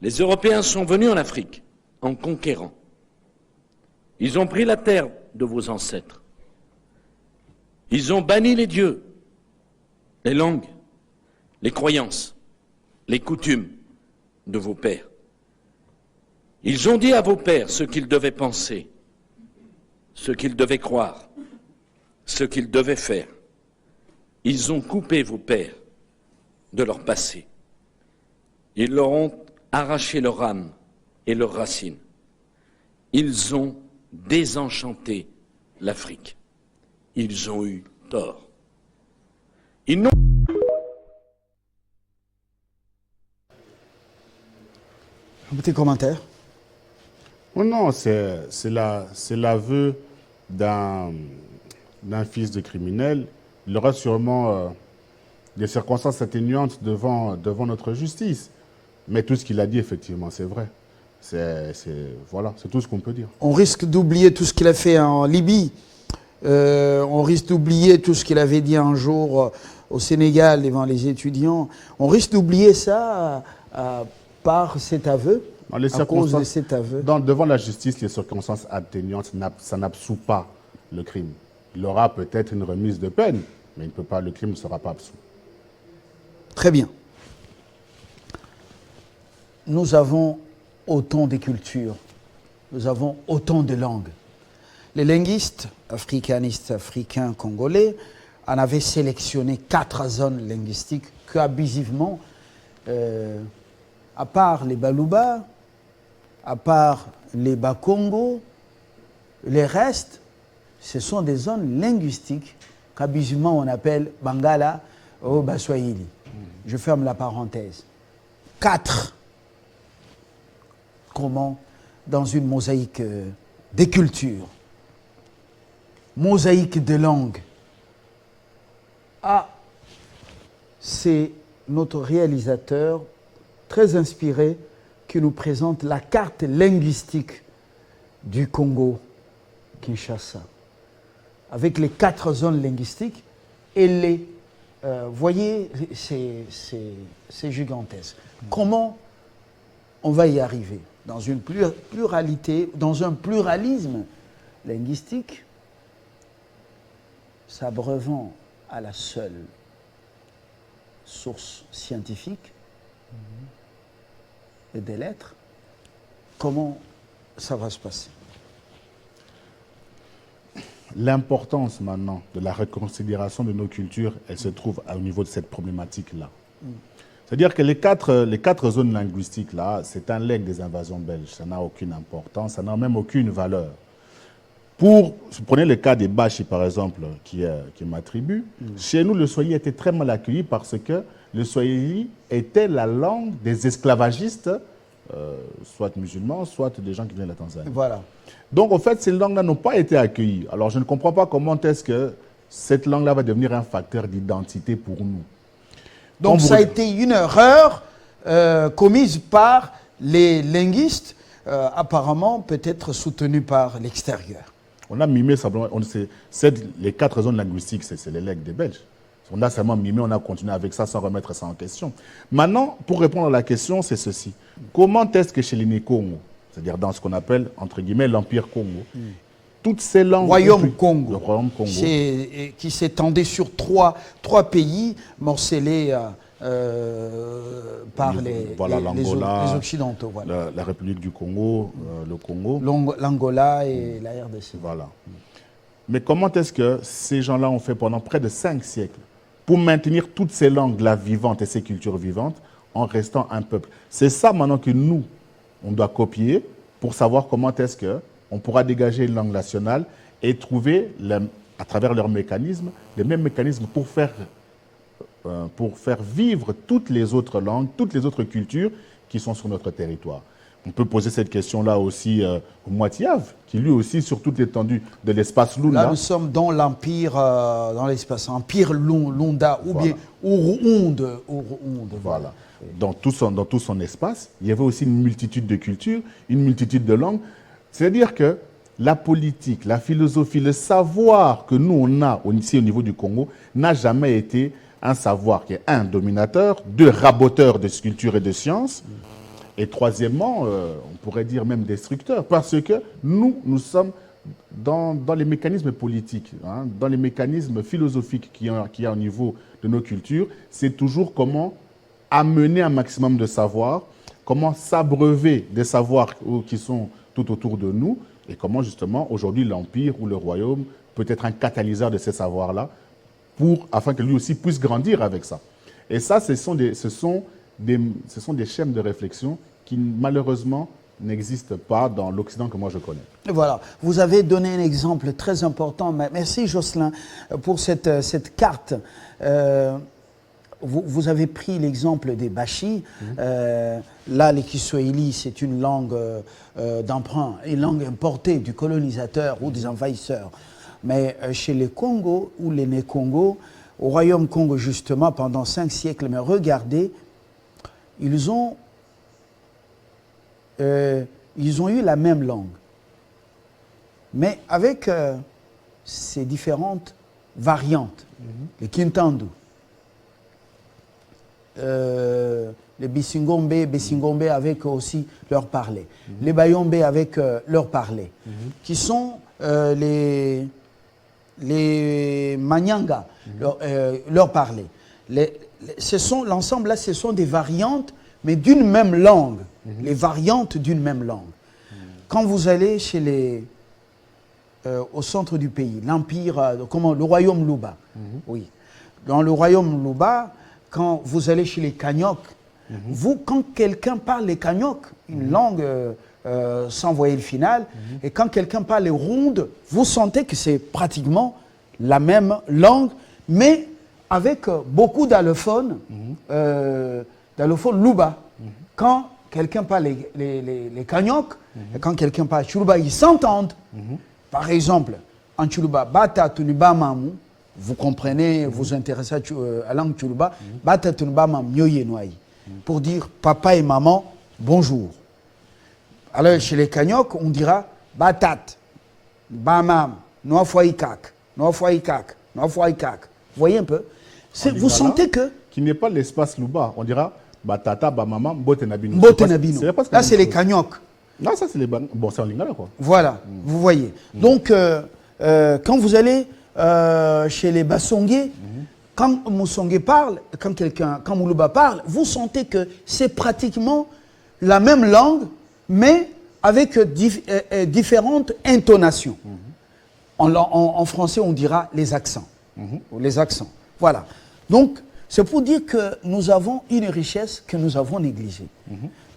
les Européens sont venus en Afrique en conquérant. Ils ont pris la terre de vos ancêtres. Ils ont banni les dieux, les langues, les croyances, les coutumes de vos pères. Ils ont dit à vos pères ce qu'ils devaient penser, ce qu'ils devaient croire, ce qu'ils devaient faire. Ils ont coupé vos pères de leur passé. Ils leur ont arraché leur âme et leurs racines. Ils ont désenchanté l'Afrique. Ils ont eu tort. Ils n'ont... Un petit commentaire. Oh non, c'est l'aveu d'un fils de criminel. Il aura sûrement des circonstances atténuantes devant notre justice. Mais tout ce qu'il a dit, effectivement, c'est vrai. Voilà, c'est tout ce qu'on peut dire. On risque d'oublier tout ce qu'il a fait en Libye. On risque d'oublier tout ce qu'il avait dit un jour au Sénégal devant les étudiants. On risque d'oublier ça par cet aveu. À cause de cet aveu. Devant la justice, les circonstances atténuantes, ça n'absout pas le crime. Il aura peut-être une remise de peine, mais le crime ne sera pas absous. Très bien. Nous avons autant de cultures nous avons autant de langues. Les linguistes africanistes africains congolais en avaient sélectionné 4 zones linguistiques que abusivement, à part les Baluba, à part les Bakongo, les restes, ce sont des zones linguistiques qu'abusivement on appelle Bangala ou Baswahili. Je ferme la parenthèse. 4. Comment, dans une mosaïque des cultures, mosaïque de langues. Ah, c'est notre réalisateur très inspiré qui nous présente la carte linguistique du Congo, Kinshasa, avec les 4 zones linguistiques et les... voyez, c'est gigantesque. Comment on va y arriver dans une pluralité, dans un pluralisme linguistique, s'abreuvant à la seule source scientifique et des lettres? Comment ça va se passer? L'importance maintenant de la reconsidération de nos cultures, elle se trouve au niveau de cette problématique-là. C'est-à-dire que les quatre zones linguistiques-là, c'est un legs des invasions belges. Ça n'a aucune importance, ça n'a même aucune valeur. Prenez le cas des Bashi, par exemple, qui est ma tribu. Chez nous, le Swahili était très mal accueilli parce que le Swahili était la langue des esclavagistes, soit musulmans, soit des gens qui viennent de la Tanzanie. Voilà. Donc, en fait, ces langues-là n'ont pas été accueillies. Alors, je ne comprends pas comment est-ce que cette langue-là va devenir un facteur d'identité pour nous. Donc, ça a été une erreur commise par les linguistes, apparemment peut-être soutenus par l'extérieur. On a mimé simplement, les 4 zones linguistiques, c'est les legs des Belges. On a seulement mimé, on a continué avec ça sans remettre ça en question. Maintenant, pour répondre à la question, c'est ceci. Comment est-ce que chez les Né-Congo, c'est-à-dire dans ce qu'on appelle, entre guillemets, l'Empire Congo, toutes ces langues... Royaume Congo. Le Royaume Congo. Qui s'étendait sur trois pays morcelés par les Occidentaux. Voilà. La République du Congo, le Congo. L'Angola et la RDC. Voilà. Mais comment est-ce que ces gens-là ont fait pendant près de 5 siècles pour maintenir toutes ces langues-là vivantes et ces cultures vivantes en restant un peuple? C'est ça maintenant que nous, on doit copier pour savoir comment est-ce qu'on pourra dégager une langue nationale et trouver, à travers leurs mécanismes, les mêmes mécanismes pour faire vivre toutes les autres langues, toutes les autres cultures qui sont sur notre territoire. On peut poser cette question-là aussi au Moitiave, qui lui aussi, sur toute l'étendue de l'espace Lunda. Là, nous sommes dans l'Empire, dans l'espace, Empire Lunda, ou bien Uruonde. Voilà. Dans tout son espace, il y avait aussi une multitude de cultures, une multitude de langues. C'est-à-dire que la politique, la philosophie, le savoir que nous, on a ici au niveau du Congo, n'a jamais été un savoir qui est, 1, dominateur, 2, raboteur de culture et de sciences, et troisièmement, on pourrait dire même destructeur, parce que nous sommes dans les mécanismes politiques, dans les mécanismes philosophiques qu'il y a au niveau de nos cultures, c'est toujours comment amener un maximum de savoir, comment s'abreuver des savoirs qui sont tout autour de nous, et comment justement aujourd'hui l'Empire ou le Royaume peut être un catalyseur de ces savoirs-là, afin que lui aussi puisse grandir avec ça. Et ça, ce sont des schèmes de réflexion qui malheureusement n'existent pas dans l'Occident que moi je connais. Voilà, vous avez donné un exemple très important. Merci Jocelyn pour cette carte. Vous avez pris l'exemple des Bashi. Là, les Kiswahili, c'est une langue d'emprunt, une langue importée du colonisateur ou des envahisseurs. Mais chez les Congo ou les Né-Congo, au Royaume Congo justement, pendant 5 siècles, mais regardez, ils ont eu la même langue, mais avec ces différentes variantes. Les Kintandu, les Bissingombe avec aussi leur parler, les Bayombe avec leur parler, qui sont les Manyanga, leur parler. L'ensemble là, ce sont des variantes, mais d'une même langue. Les variantes d'une même langue. quand vous allez au centre du pays, l'empire, le royaume Luba, oui. Dans le royaume Luba, quand vous allez chez les Kanyok, quand quelqu'un parle les Kanyok, une langue sans voyelle finale, et quand quelqu'un parle les rondes, vous sentez que c'est pratiquement la même langue, mais avec beaucoup d'allophones, d'allophones Luba. Quand quelqu'un parle les Kanyok, et quand quelqu'un parle Chuluba, ils s'entendent. Par exemple, en Chuluba, Bata Tuniba Mamu, vous comprenez, vous intéressez à la langue Chuluba, Bata Tuniba Mamu Nyoye Noai, pour dire papa et maman, bonjour. Alors chez les Kanyok, on dira Batat, Bamam, Noafoikak, Noafoikak, Noafoikak. Vous voyez un peu? Vous sentez que... Qui n'est pas l'espace Luba, on dira Batata, Bamama, Mbotenabino. Mbotenabino. Là, c'est les Kanyok. Là, ça, c'est les... Bon, c'est en lingala, quoi. Voilà, vous voyez. Donc, quand vous allez chez les Bassongé, quand Moussongé parle, quand Moulouba parle, vous sentez que c'est pratiquement la même langue, mais avec différentes intonations. En français, on dira les accents. Les accents. Voilà. Donc, c'est pour dire que nous avons une richesse que nous avons négligée.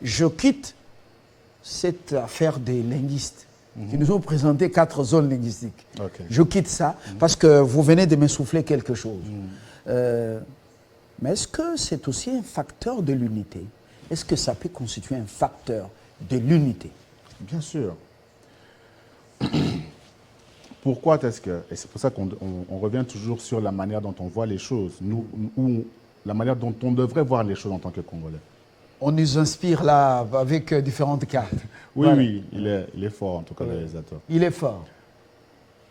Je quitte cette affaire des linguistes qui nous ont présenté 4 zones linguistiques. Okay. Je quitte ça parce que vous venez de m'essouffler quelque chose. Mais est-ce que c'est aussi un facteur de l'unité? Est-ce que ça peut constituer un facteur de l'unité? Bien sûr. Pourquoi est-ce que... Et c'est pour ça qu'on revient toujours sur la manière dont on voit les choses, ou la manière dont on devrait voir les choses en tant que Congolais. On nous inspire là avec différentes cartes. Oui, voilà. Oui, il est fort en tout cas, le réalisateur. Il est fort.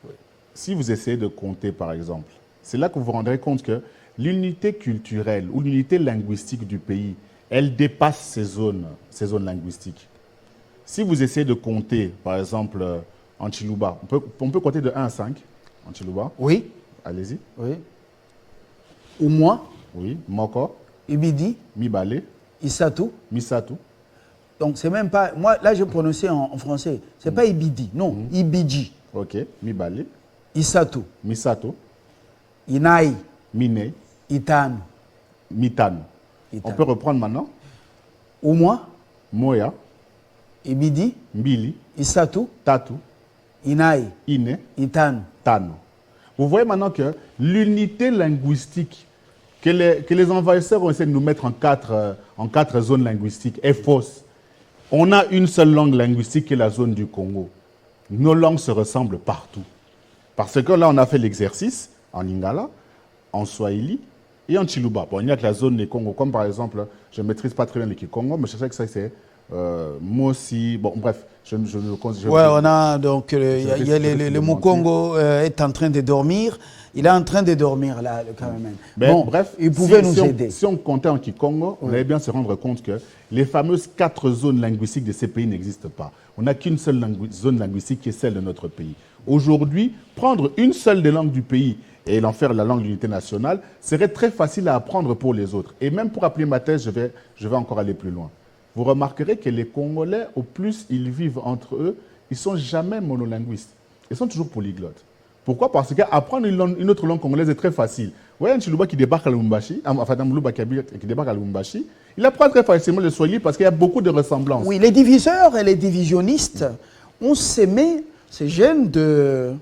Oui. Si vous essayez de compter par exemple, c'est là que vous vous rendrez compte que l'unité culturelle ou l'unité linguistique du pays, elle dépasse ces zones linguistiques. Si vous essayez de compter par exemple en Chiluba, on peut compter de 1 à 5 en Chiluba. Oui. Allez-y. Oui. Ou moi. Oui. Moko. Ibidi. Mibale. Isatu. Misatu. Donc, c'est même pas... Moi, là, je prononçais en français. C'est pas Ibidi. Non, Ibidi. Ok. Mibale. Isatu. Misato. Inai. Mine. Itanu. Mitanu. On peut reprendre maintenant. Ou moi. Moya. Ibidi. Mbili. Isatu. Tatu. Inai. Ine. Itanu. Tano. Vous voyez maintenant que l'unité linguistique que les envahisseurs ont essayé de nous mettre en quatre zones linguistiques est fausse. On a une seule langue linguistique qui est la zone du Congo. Nos langues se ressemblent partout. Parce que là, on a fait l'exercice en Lingala, en Swahili et en Chiluba. Bon, il n'y a que la zone des Congo. Comme par exemple, je ne maîtrise pas très bien le Kikongo, mais je sais que ça, c'est Mosi. Bon, bref. Ouais, on a donc, il y a le Mukongo est en train de dormir. Il est en train de dormir là, le cameraman. Ben, bon, bref, il pouvait nous aider. Si on comptait en Kikongo, on allait bien se rendre compte que les fameuses 4 zones linguistiques de ces pays n'existent pas. On n'a qu'une seule zone linguistique qui est celle de notre pays. Aujourd'hui, prendre une seule des langues du pays et l'en faire la langue de l'unité nationale serait très facile à apprendre pour les autres. Et même pour appeler ma thèse, je vais encore aller plus loin. Vous remarquerez que les Congolais, au plus ils vivent entre eux, ils ne sont jamais monolinguistes. Ils sont toujours polyglottes. Pourquoi? Parce qu'apprendre une autre langue congolaise est très facile. Vous voyez un Chiluba qui débarque à Lubumbashi, enfin un Muluba qui débarque à Lubumbashi, il apprend très facilement le Swahili parce qu'il y a beaucoup de ressemblances. Oui, les diviseurs et les divisionnistes ont sémé ces gènes de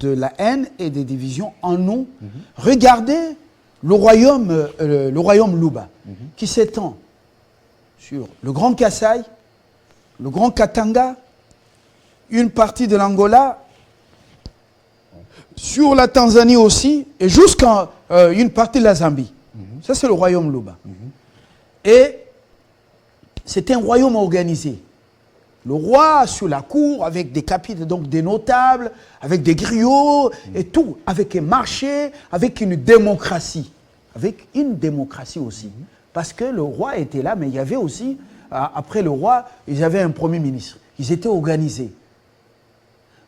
la haine et des divisions en nous. Regardez le royaume Luba, qui s'étend sur le Grand Kasaï, le Grand Katanga, une partie de l'Angola, sur la Tanzanie aussi, et jusqu'à une partie de la Zambie. Ça, c'est le royaume Luba. Et c'est un royaume organisé. Le roi sur la cour, avec des capitaines, donc des notables, avec des griots, et tout, avec un marché, avec une démocratie. Avec une démocratie aussi. Parce que le roi était là, mais il y avait aussi, après le roi, ils avaient un premier ministre. Ils étaient organisés.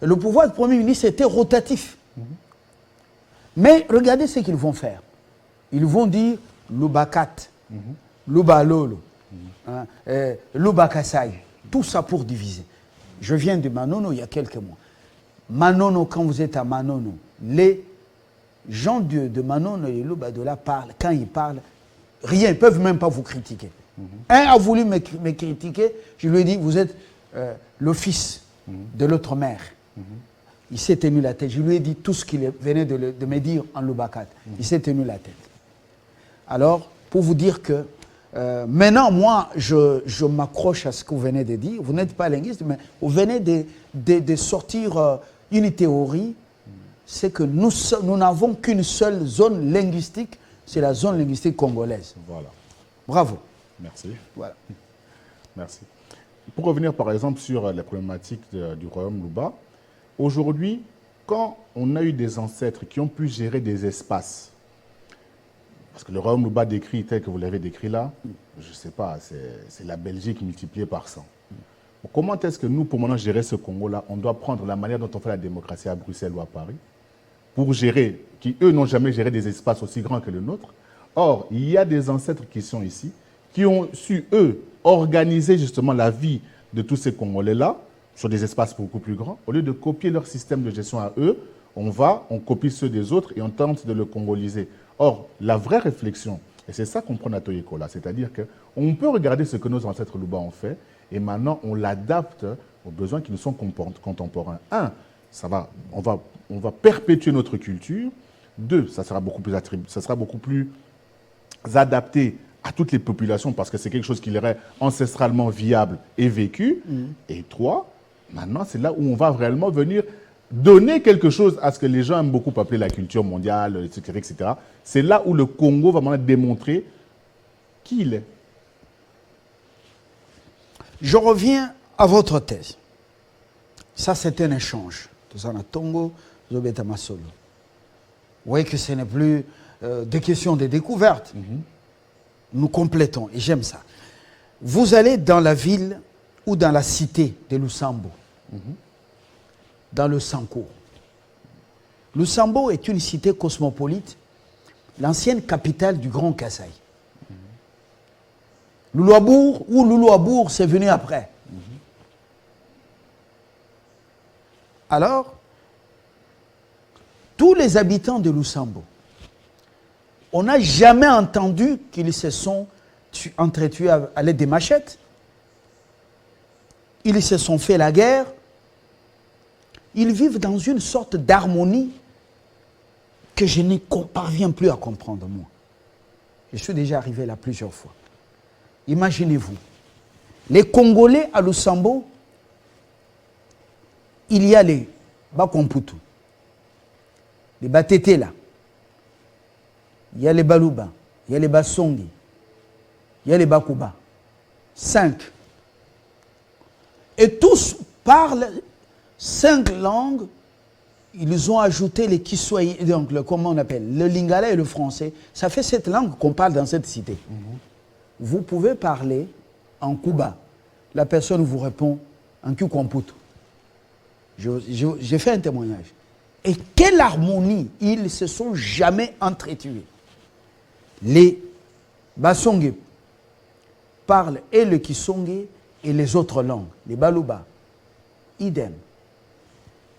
Et le pouvoir du premier ministre était rotatif. Mais regardez ce qu'ils vont faire. Ils vont dire Lubakat, Lubalolo, Lubakasai. Tout ça pour diviser. Je viens de Manono il y a quelques mois. Manono, quand vous êtes à Manono, les gens de Manono et Loubadola parlent. Quand ils parlent, rien, ils ne peuvent même pas vous critiquer. Un a voulu me critiquer, je lui ai dit, vous êtes le fils de l'autre mère. Il s'est tenu la tête. Je lui ai dit tout ce qu'il venait de me dire en Loubakat. Il s'est tenu la tête. Alors, pour vous dire que maintenant, moi, je m'accroche à ce que vous venez de dire. Vous n'êtes pas linguiste, mais vous venez de sortir une théorie, c'est que nous n'avons qu'une seule zone linguistique, c'est la zone linguistique congolaise. Voilà. Bravo. Merci. Voilà. Merci. Pour revenir par exemple sur la problématique du royaume Luba, aujourd'hui, quand on a eu des ancêtres qui ont pu gérer des espaces, parce que le royaume Luba décrit tel que vous l'avez décrit là, je ne sais pas, c'est la Belgique multipliée par 100. Comment est-ce que nous, pour maintenant gérer ce Congo-là, on doit prendre la manière dont on fait la démocratie à Bruxelles ou à Paris, pour gérer, qui eux n'ont jamais géré des espaces aussi grands que le nôtre. Or, il y a des ancêtres qui sont ici, qui ont su, eux, organiser justement la vie de tous ces Congolais-là, sur des espaces beaucoup plus grands. Au lieu de copier leur système de gestion à eux, on copie ceux des autres et on tente de le congoliser. Or, la vraie réflexion, et c'est ça qu'on prend à Toyekola, c'est-à-dire qu'on peut regarder ce que nos ancêtres Luba ont fait, et maintenant on l'adapte aux besoins qui nous sont contemporains. Un, on va perpétuer notre culture. Deux, ça sera beaucoup plus adapté à toutes les populations parce que c'est quelque chose qui leur est ancestralement viable et vécu. Et trois, maintenant c'est là où on va réellement venir donner quelque chose à ce que les gens aiment beaucoup appeler la culture mondiale, etc. etc. C'est là où le Congo va maintenant démontrer qui il est. Je reviens à votre thèse. Ça, c'est un échange. Tongo, Zobeta Masolo. Vous voyez que ce n'est plus des questions de découverte. Nous complétons, et j'aime ça. Vous allez dans la ville ou dans la cité de Lusambo, dans le Sanko. Lusambo est une cité cosmopolite, l'ancienne capitale du Grand Kasaï. Loulouabourg, c'est venu après. Alors, tous les habitants de Lusambo, on n'a jamais entendu qu'ils se sont entretués à l'aide des machettes. Ils se sont fait la guerre. Ils vivent dans une sorte d'harmonie que je ne parviens plus à comprendre, moi. Je suis déjà arrivé là plusieurs fois. Imaginez-vous, les Congolais à Lusambo, il y a les Bakomputu, les Batetela, il y a les Baluba, il y a les Basongi, il y a les Bakuba. 5. Et tous parlent 5 langues. Ils ont ajouté les Kiswahili, donc comment on appelle, le Lingala et le français. Ça fait 7 langues qu'on parle dans cette cité. Vous pouvez parler en Kuba. La personne vous répond en Kukomputu. J'ai fait un témoignage. Et quelle harmonie! Ils ne se sont jamais entretués. Les Basonge parlent et le Kisonge et les autres langues. Les Baluba, idem.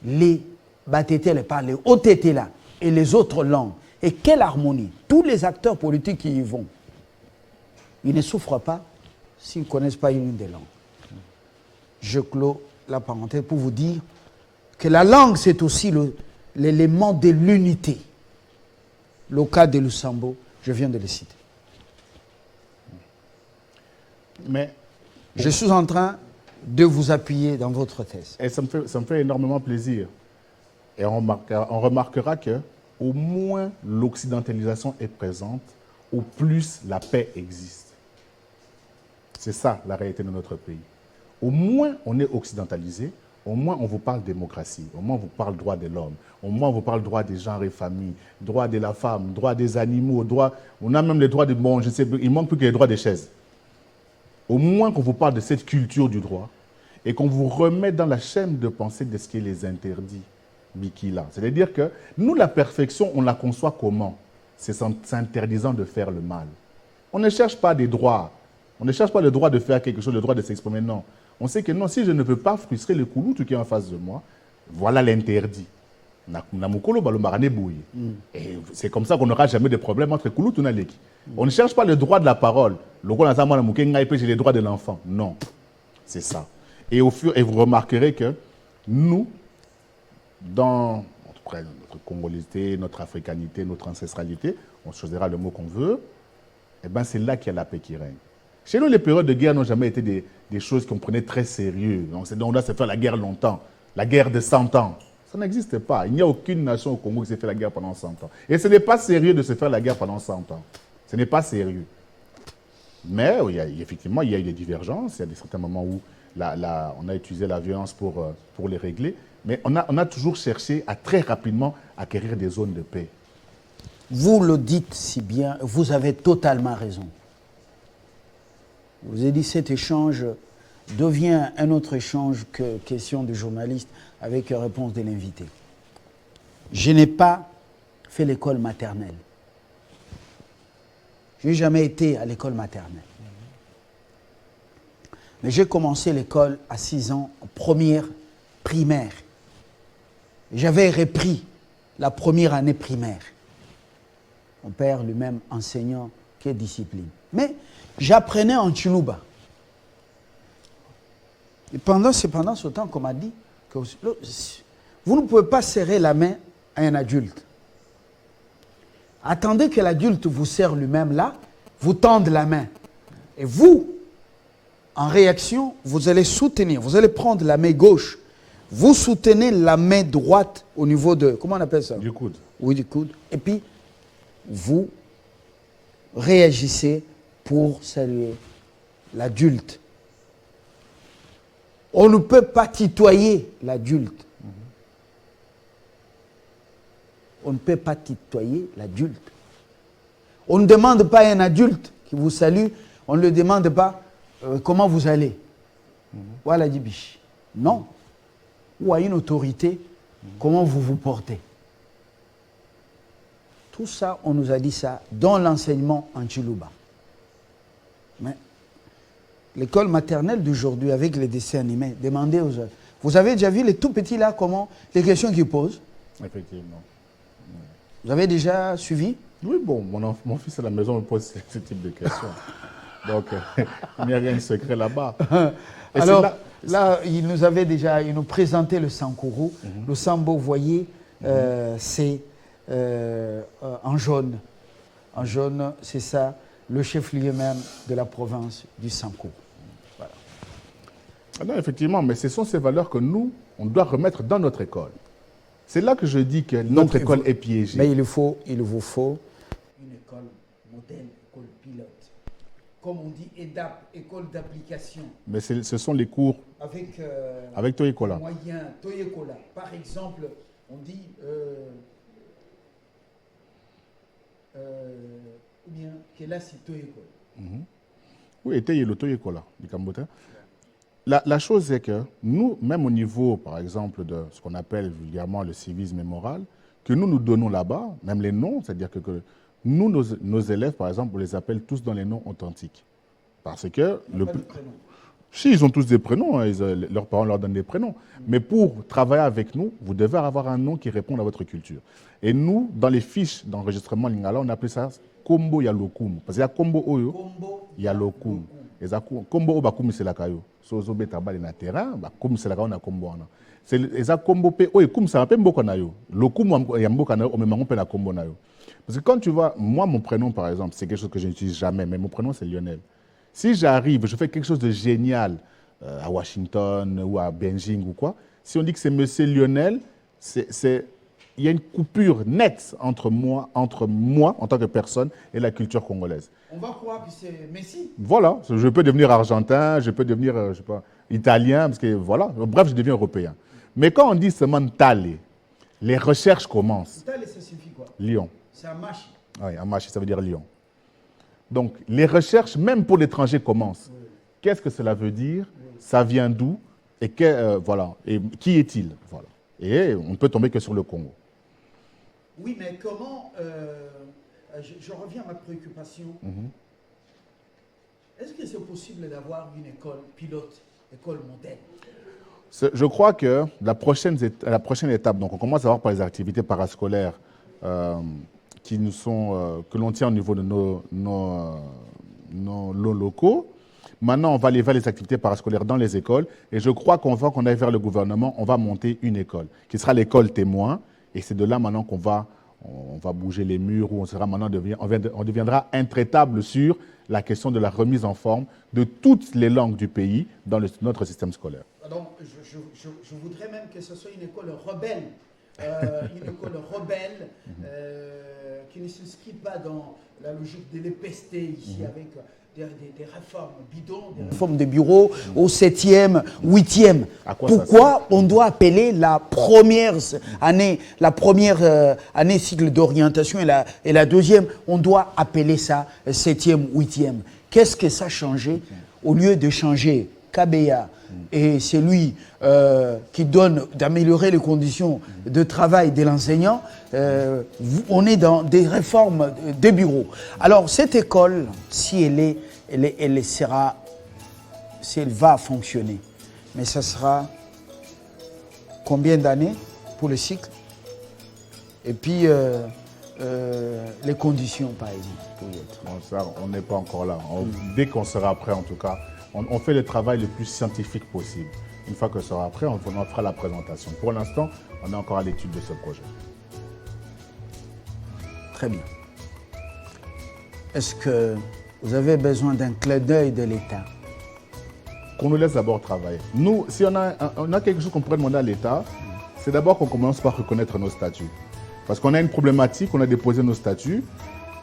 Les Batetele parlent les Otetela et les autres langues. Et quelle harmonie! Tous les acteurs politiques qui y vont, ils ne souffrent pas s'ils ne connaissent pas une des langues. Je clôt la parenthèse pour vous dire que la langue, c'est aussi l'élément de l'unité. Le cas de Lusambo, je viens de le citer. Mais je suis en train de vous appuyer dans votre thèse. Et ça me fait énormément plaisir. Et on remarquera que au moins l'occidentalisation est présente, au plus la paix existe. C'est ça la réalité de notre pays. Au moins on est occidentalisé, au moins on vous parle démocratie, au moins on vous parle droit de l'homme, au moins on vous parle droit des genres et familles, droit de la femme, droit des animaux, on a même les droits de... Bon, je sais, il manque plus que les droits des chaises. Au moins qu'on vous parle de cette culture du droit et qu'on vous remet dans la chaîne de pensée de ce qui est les interdits, Bikila. C'est-à-dire que nous, la perfection, on la conçoit comment? C'est s'interdisant de faire le mal. On ne cherche pas des droits. On ne cherche pas le droit de faire quelque chose, le droit de s'exprimer, non. On sait que non, si je ne peux pas frustrer le Kouloutou qui est en face de moi, voilà l'interdit. Et c'est comme ça qu'on n'aura jamais de problème entre Kouloutou et Naleki. On ne cherche pas le droit de la parole. J'ai les droits de l'enfant. Non, c'est ça. Et vous remarquerez que nous, dans notre congolité, notre africanité, notre ancestralité, on choisira le mot qu'on veut, et ben c'est là qu'il y a la paix qui règne. Chez nous, les périodes de guerre n'ont jamais été des choses qu'on prenait très sérieux. Donc on doit se faire la guerre longtemps, la guerre de 100 ans. Ça n'existe pas. Il n'y a aucune nation au Congo qui s'est fait la guerre pendant 100 ans. Et ce n'est pas sérieux de se faire la guerre pendant 100 ans. Ce n'est pas sérieux. Mais effectivement, il y a eu des divergences. Il y a des certains moments où on a utilisé la violence pour les régler. Mais on a toujours cherché à très rapidement acquérir des zones de paix. Vous le dites si bien, vous avez totalement raison. Vous avez dit cet échange devient un autre échange que question du journaliste avec réponse de l'invité. Je n'ai pas fait l'école maternelle. Je n'ai jamais été à l'école maternelle. Mais j'ai commencé l'école à 6 ans, en première primaire. J'avais repris la première année primaire. Mon père lui-même enseignant, quelle discipline. Mais j'apprenais en Chiluba. Et c'est pendant ce temps qu'on m'a dit que vous ne pouvez pas serrer la main à un adulte. Attendez que l'adulte vous serre lui-même là, vous tende la main. Et vous, en réaction, vous allez soutenir, vous allez prendre la main gauche, vous soutenez la main droite au niveau de, comment on appelle ça? Du coude. Oui, du coude. Et puis, vous réagissez pour saluer l'adulte. On ne peut pas tutoyer l'adulte. On ne peut pas tutoyer l'adulte. On ne demande pas à un adulte qui vous salue, on ne le demande pas comment vous allez. Voilà, Dibiche. Non. Ou à une autorité, comment vous vous portez. Tout ça, on nous a dit ça dans l'enseignement en Chiluba. Mais l'école maternelle d'aujourd'hui, avec les dessins animés, demandez aux autres. Vous avez déjà vu les tout petits là, comment les questions qu'ils posent? Effectivement. Vous avez déjà suivi? Oui, bon, mon fils à la maison me pose ce type de questions. Donc, il n'y a rien de secret là-bas. Alors, là, il nous présentait le Sankourou. Le Sambo, vous voyez, c'est en jaune. En jaune, c'est ça, le chef-lieu même de la province du Sankourou. Voilà. Ah non, effectivement, mais ce sont ces valeurs que nous, on doit remettre dans notre école. C'est là que je dis que notre école est piégée. Mais il vous faut une école modèle, école pilote. Comme on dit, EDAP, école d'application. Mais ce sont les cours avec Toyekola. Moyen, Toyekola. Par exemple, on dit ou bien que là c'est Toyekola. Oui, et le Toyekola du Cambodge. La chose est que nous, même au niveau, par exemple, de ce qu'on appelle vulgairement le civisme et moral, que nous donnons là-bas, même les noms, c'est-à-dire que nous, nos élèves, par exemple, on les appelle tous dans les noms authentiques. Parce que... Si, ils ont tous des prénoms, hein, leurs parents leur donnent des prénoms. Mais pour travailler avec nous, vous devez avoir un nom qui réponde à votre culture. Et nous, dans les fiches d'enregistrement Lingala, on appelle ça Kombo Yalokum. Parce qu'il y a Kombo Oyo, Yalokum. Et ça, Kombo Obakum, c'est la caillou. Sozo Betabal na terrain, Bakum, c'est la caillou, na Kombo. C'est ça, Kombo P. Oye, Kum, ça m'appelle Mboko Nayo. Le Kum, Yamboka Nayo, on me m'appelle la Kombo Nayo. Parce que quand tu vois, moi, mon prénom, par exemple, c'est quelque chose que je n'utilise jamais, mais mon prénom, c'est Lionel. Si j'arrive, je fais quelque chose de génial à Washington ou à Beijing ou quoi, si on dit que c'est monsieur Lionel, il y a une coupure nette entre moi, en tant que personne, et la culture congolaise. On va croire que c'est Messi. Voilà, je peux devenir argentin, je peux devenir, je sais pas, italien, parce que voilà, bref, je deviens européen. Mais quand on dit seulement Tale, les recherches commencent. Tale, ça signifie quoi? Lion. C'est Amashi. Oui, Amashi, ça veut dire lion. Donc, les recherches, même pour l'étranger, commencent. Oui. Qu'est-ce que cela veut dire? Oui. Ça vient d'où? Et, voilà. Et qui est-il? Voilà. Et on ne peut tomber que sur le Congo. Oui, mais comment... je reviens à ma préoccupation. Est-ce que c'est possible d'avoir une école pilote, école modèle? Je crois que la prochaine étape, donc on commence à voir par les activités parascolaires que l'on tient au niveau de nos locaux. Maintenant, on va aller vers les activités parascolaires dans les écoles. Et je crois qu'on aille vers le gouvernement, on va monter une école, qui sera l'école témoin. Et c'est de là maintenant qu'on va bouger les murs, où on deviendra intraitable sur la question de la remise en forme de toutes les langues du pays dans notre système scolaire. Donc, je voudrais même que ce soit une école rebelle, qui ne s'inscrit pas dans la logique de l'épesté ici, avec des réformes bidons, des réformes de bureau au 7e, 8e. Pourquoi on doit appeler la première année cycle d'orientation et la deuxième, on doit appeler ça 7e, 8e? Qu'est-ce que ça a changé? Au lieu de changer KBA, et c'est lui qui donne d'améliorer les conditions de travail de l'enseignant, on est dans des réformes des bureaux. Alors cette école, si elle va fonctionner, mais ça sera combien d'années pour le cycle? Et puis les conditions, par exemple, pour y être. Bon, ça, on n'est pas encore là. Dès qu'on sera prêt, en tout cas, on fait le travail le plus scientifique possible. Une fois que ça sera prêt, on fera la présentation. Pour l'instant, on est encore à l'étude de ce projet. Très bien. Est-ce que vous avez besoin d'un clin d'œil de l'État? Qu'on nous laisse d'abord travailler. Nous, si on a quelque chose qu'on pourrait demander à l'État, c'est d'abord qu'on commence par reconnaître nos statuts. Parce qu'on a une problématique, on a déposé nos statuts,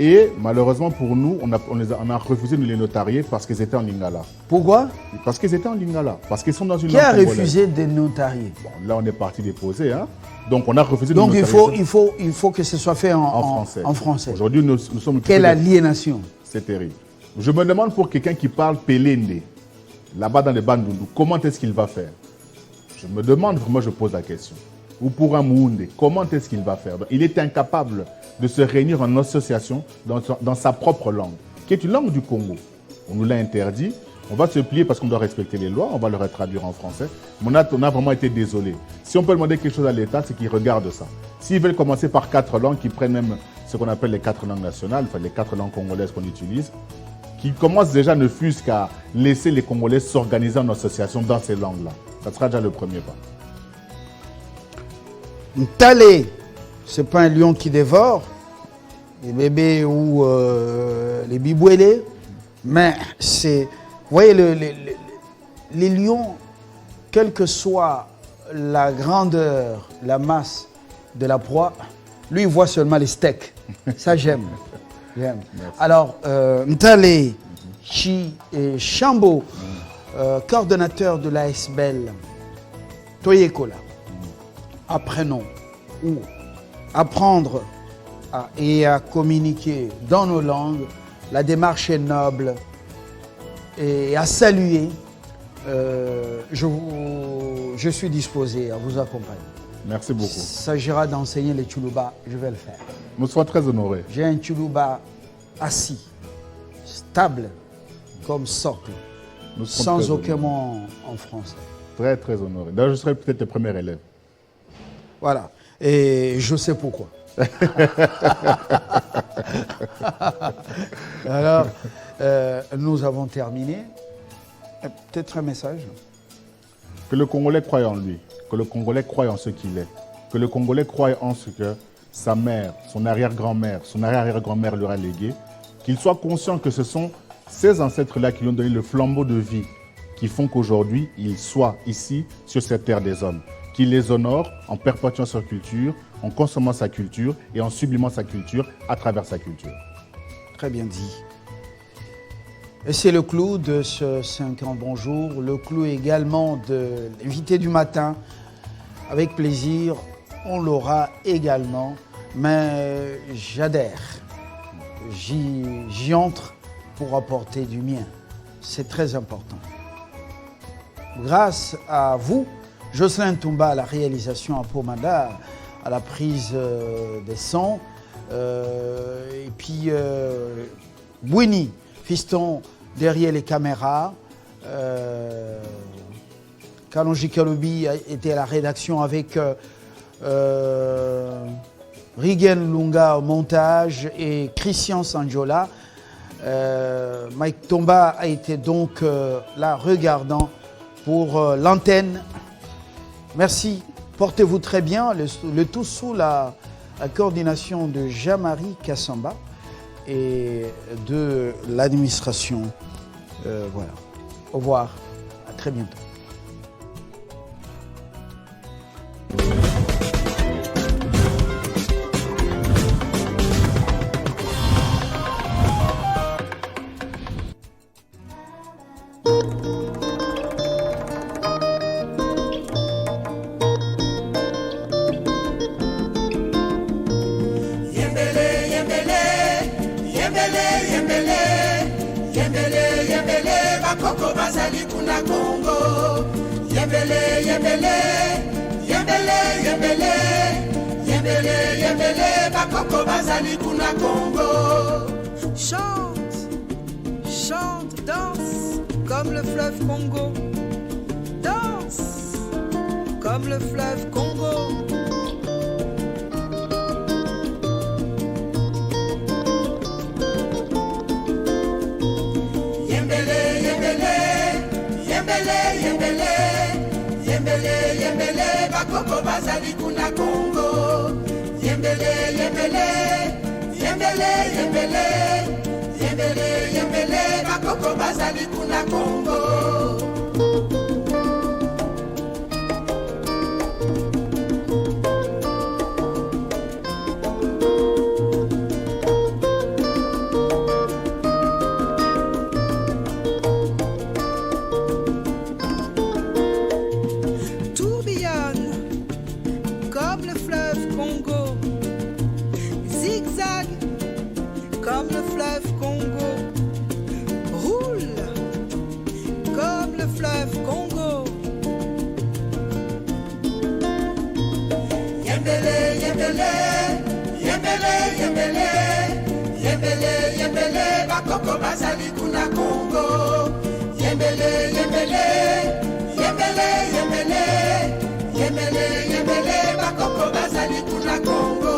et malheureusement pour nous, on a refusé de les notarier parce qu'ils étaient en lingala. Pourquoi? Parce qu'ils étaient en lingala, parce qu'ils sont dans une langue congolaise. Qui a refusé de notarier? Bon, là, on est parti déposer, hein. Donc on a refusé de notarier. Donc il faut que ce soit fait en français. Aujourd'hui, nous sommes... Quelle aliénation! C'est terrible. Je me demande pour quelqu'un qui parle Pelende, là-bas dans les Bandundu, comment est-ce qu'il va faire? Je me demande, vraiment, je pose la question. Ou pour un Moundé, comment est-ce qu'il va faire? Il est incapable de se réunir en association dans sa propre langue, qui est une langue du Congo. On nous l'a interdit, on va se plier parce qu'on doit respecter les lois, on va le traduire en français. Mais on a vraiment été désolé. Si on peut demander quelque chose à l'État, c'est qu'il regarde ça. S'ils veulent commencer par 4 langues, qu'ils prennent même ce qu'on appelle les 4 langues nationales, enfin les 4 langues congolaises qu'on utilise, qu'ils commencent déjà ne fût-ce qu'à laisser les Congolais s'organiser en association dans ces langues-là. Ça sera déjà le premier pas. Talé, c'est pas un lion qui dévore les bébés ou les bibouélés, mais c'est, vous voyez, les lions, quelle que soit la grandeur, la masse de la proie, lui il voit seulement les steaks. Ça j'aime. Alors, Ntale Chi et Chambo, coordonnateur de l'ASBEL, Toyekola, apprenons ou apprendre et à communiquer dans nos langues. La démarche est noble et à saluer. Je suis disposé à vous accompagner. Merci beaucoup. Il s'agira d'enseigner les Tchoulouba, je vais le faire. Nous serons très honorés. J'ai un Tchoulouba assis, stable, comme socle, sans aucun mot en français. Très, très honoré. D'ailleurs, je serai peut-être le premier élève. Voilà. Et je sais pourquoi. Alors, nous avons terminé. Peut-être un message. Que le Congolais croie en lui. Que le Congolais croie en ce qu'il est. Que le Congolais croie en ce que sa mère, son arrière-grand-mère, son arrière-arrière-grand-mère lui a légué. Qu'il soit conscient que ce sont ces ancêtres-là qui lui ont donné le flambeau de vie qui font qu'aujourd'hui, il soit ici, sur cette terre des hommes. Qu'il les honore en perpétuant sa culture, en consommant sa culture et en sublimant sa culture à travers sa culture. Très bien dit. Et c'est le clou de ce 5 ans bonjour, le clou également de l'invité du matin. Avec plaisir, on l'aura également, mais j'adhère. J'y entre pour apporter du mien. C'est très important. Grâce à vous, Jocelyn Toumba à la réalisation à Pomada, à la prise des sons, et puis Bouini, fiston derrière les caméras, Kalonji Kaloubi était à la rédaction avec Rigen Lunga au montage et Christian Sanjola. Mike Tomba a été donc là regardant pour l'antenne. Merci, portez-vous très bien, le tout sous la coordination de Jean-Marie Kassamba et de l'administration. Voilà. Au revoir, à très bientôt. Chante, chante, danse comme le fleuve Congo. Danse comme le fleuve Congo. Yembele, yembele, yembele, yembele, yembele, yembele, bakoko bazali kuna Congo. Yembele, yembele, yembele, yembele, yembele, yembele, bakoko bazali kuna Congo. Bakoko bazali kuna Congo. Yembele, yembele, yembele, yembele, yembele, yembele, bakoko bazali kuna Congo.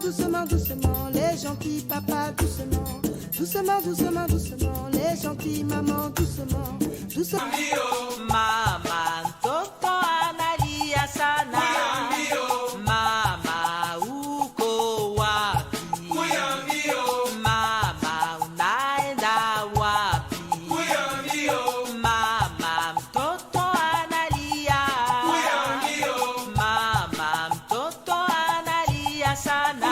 Doucement, doucement, les gentils papas, doucement. Doucement, doucement, doucement, les gentils mamans, doucement. Doucement. Mama, toto analia sana. Mama, uko wapi? Mama, unaenda wapi? Mama, toto analia. Mama, toto analia sana.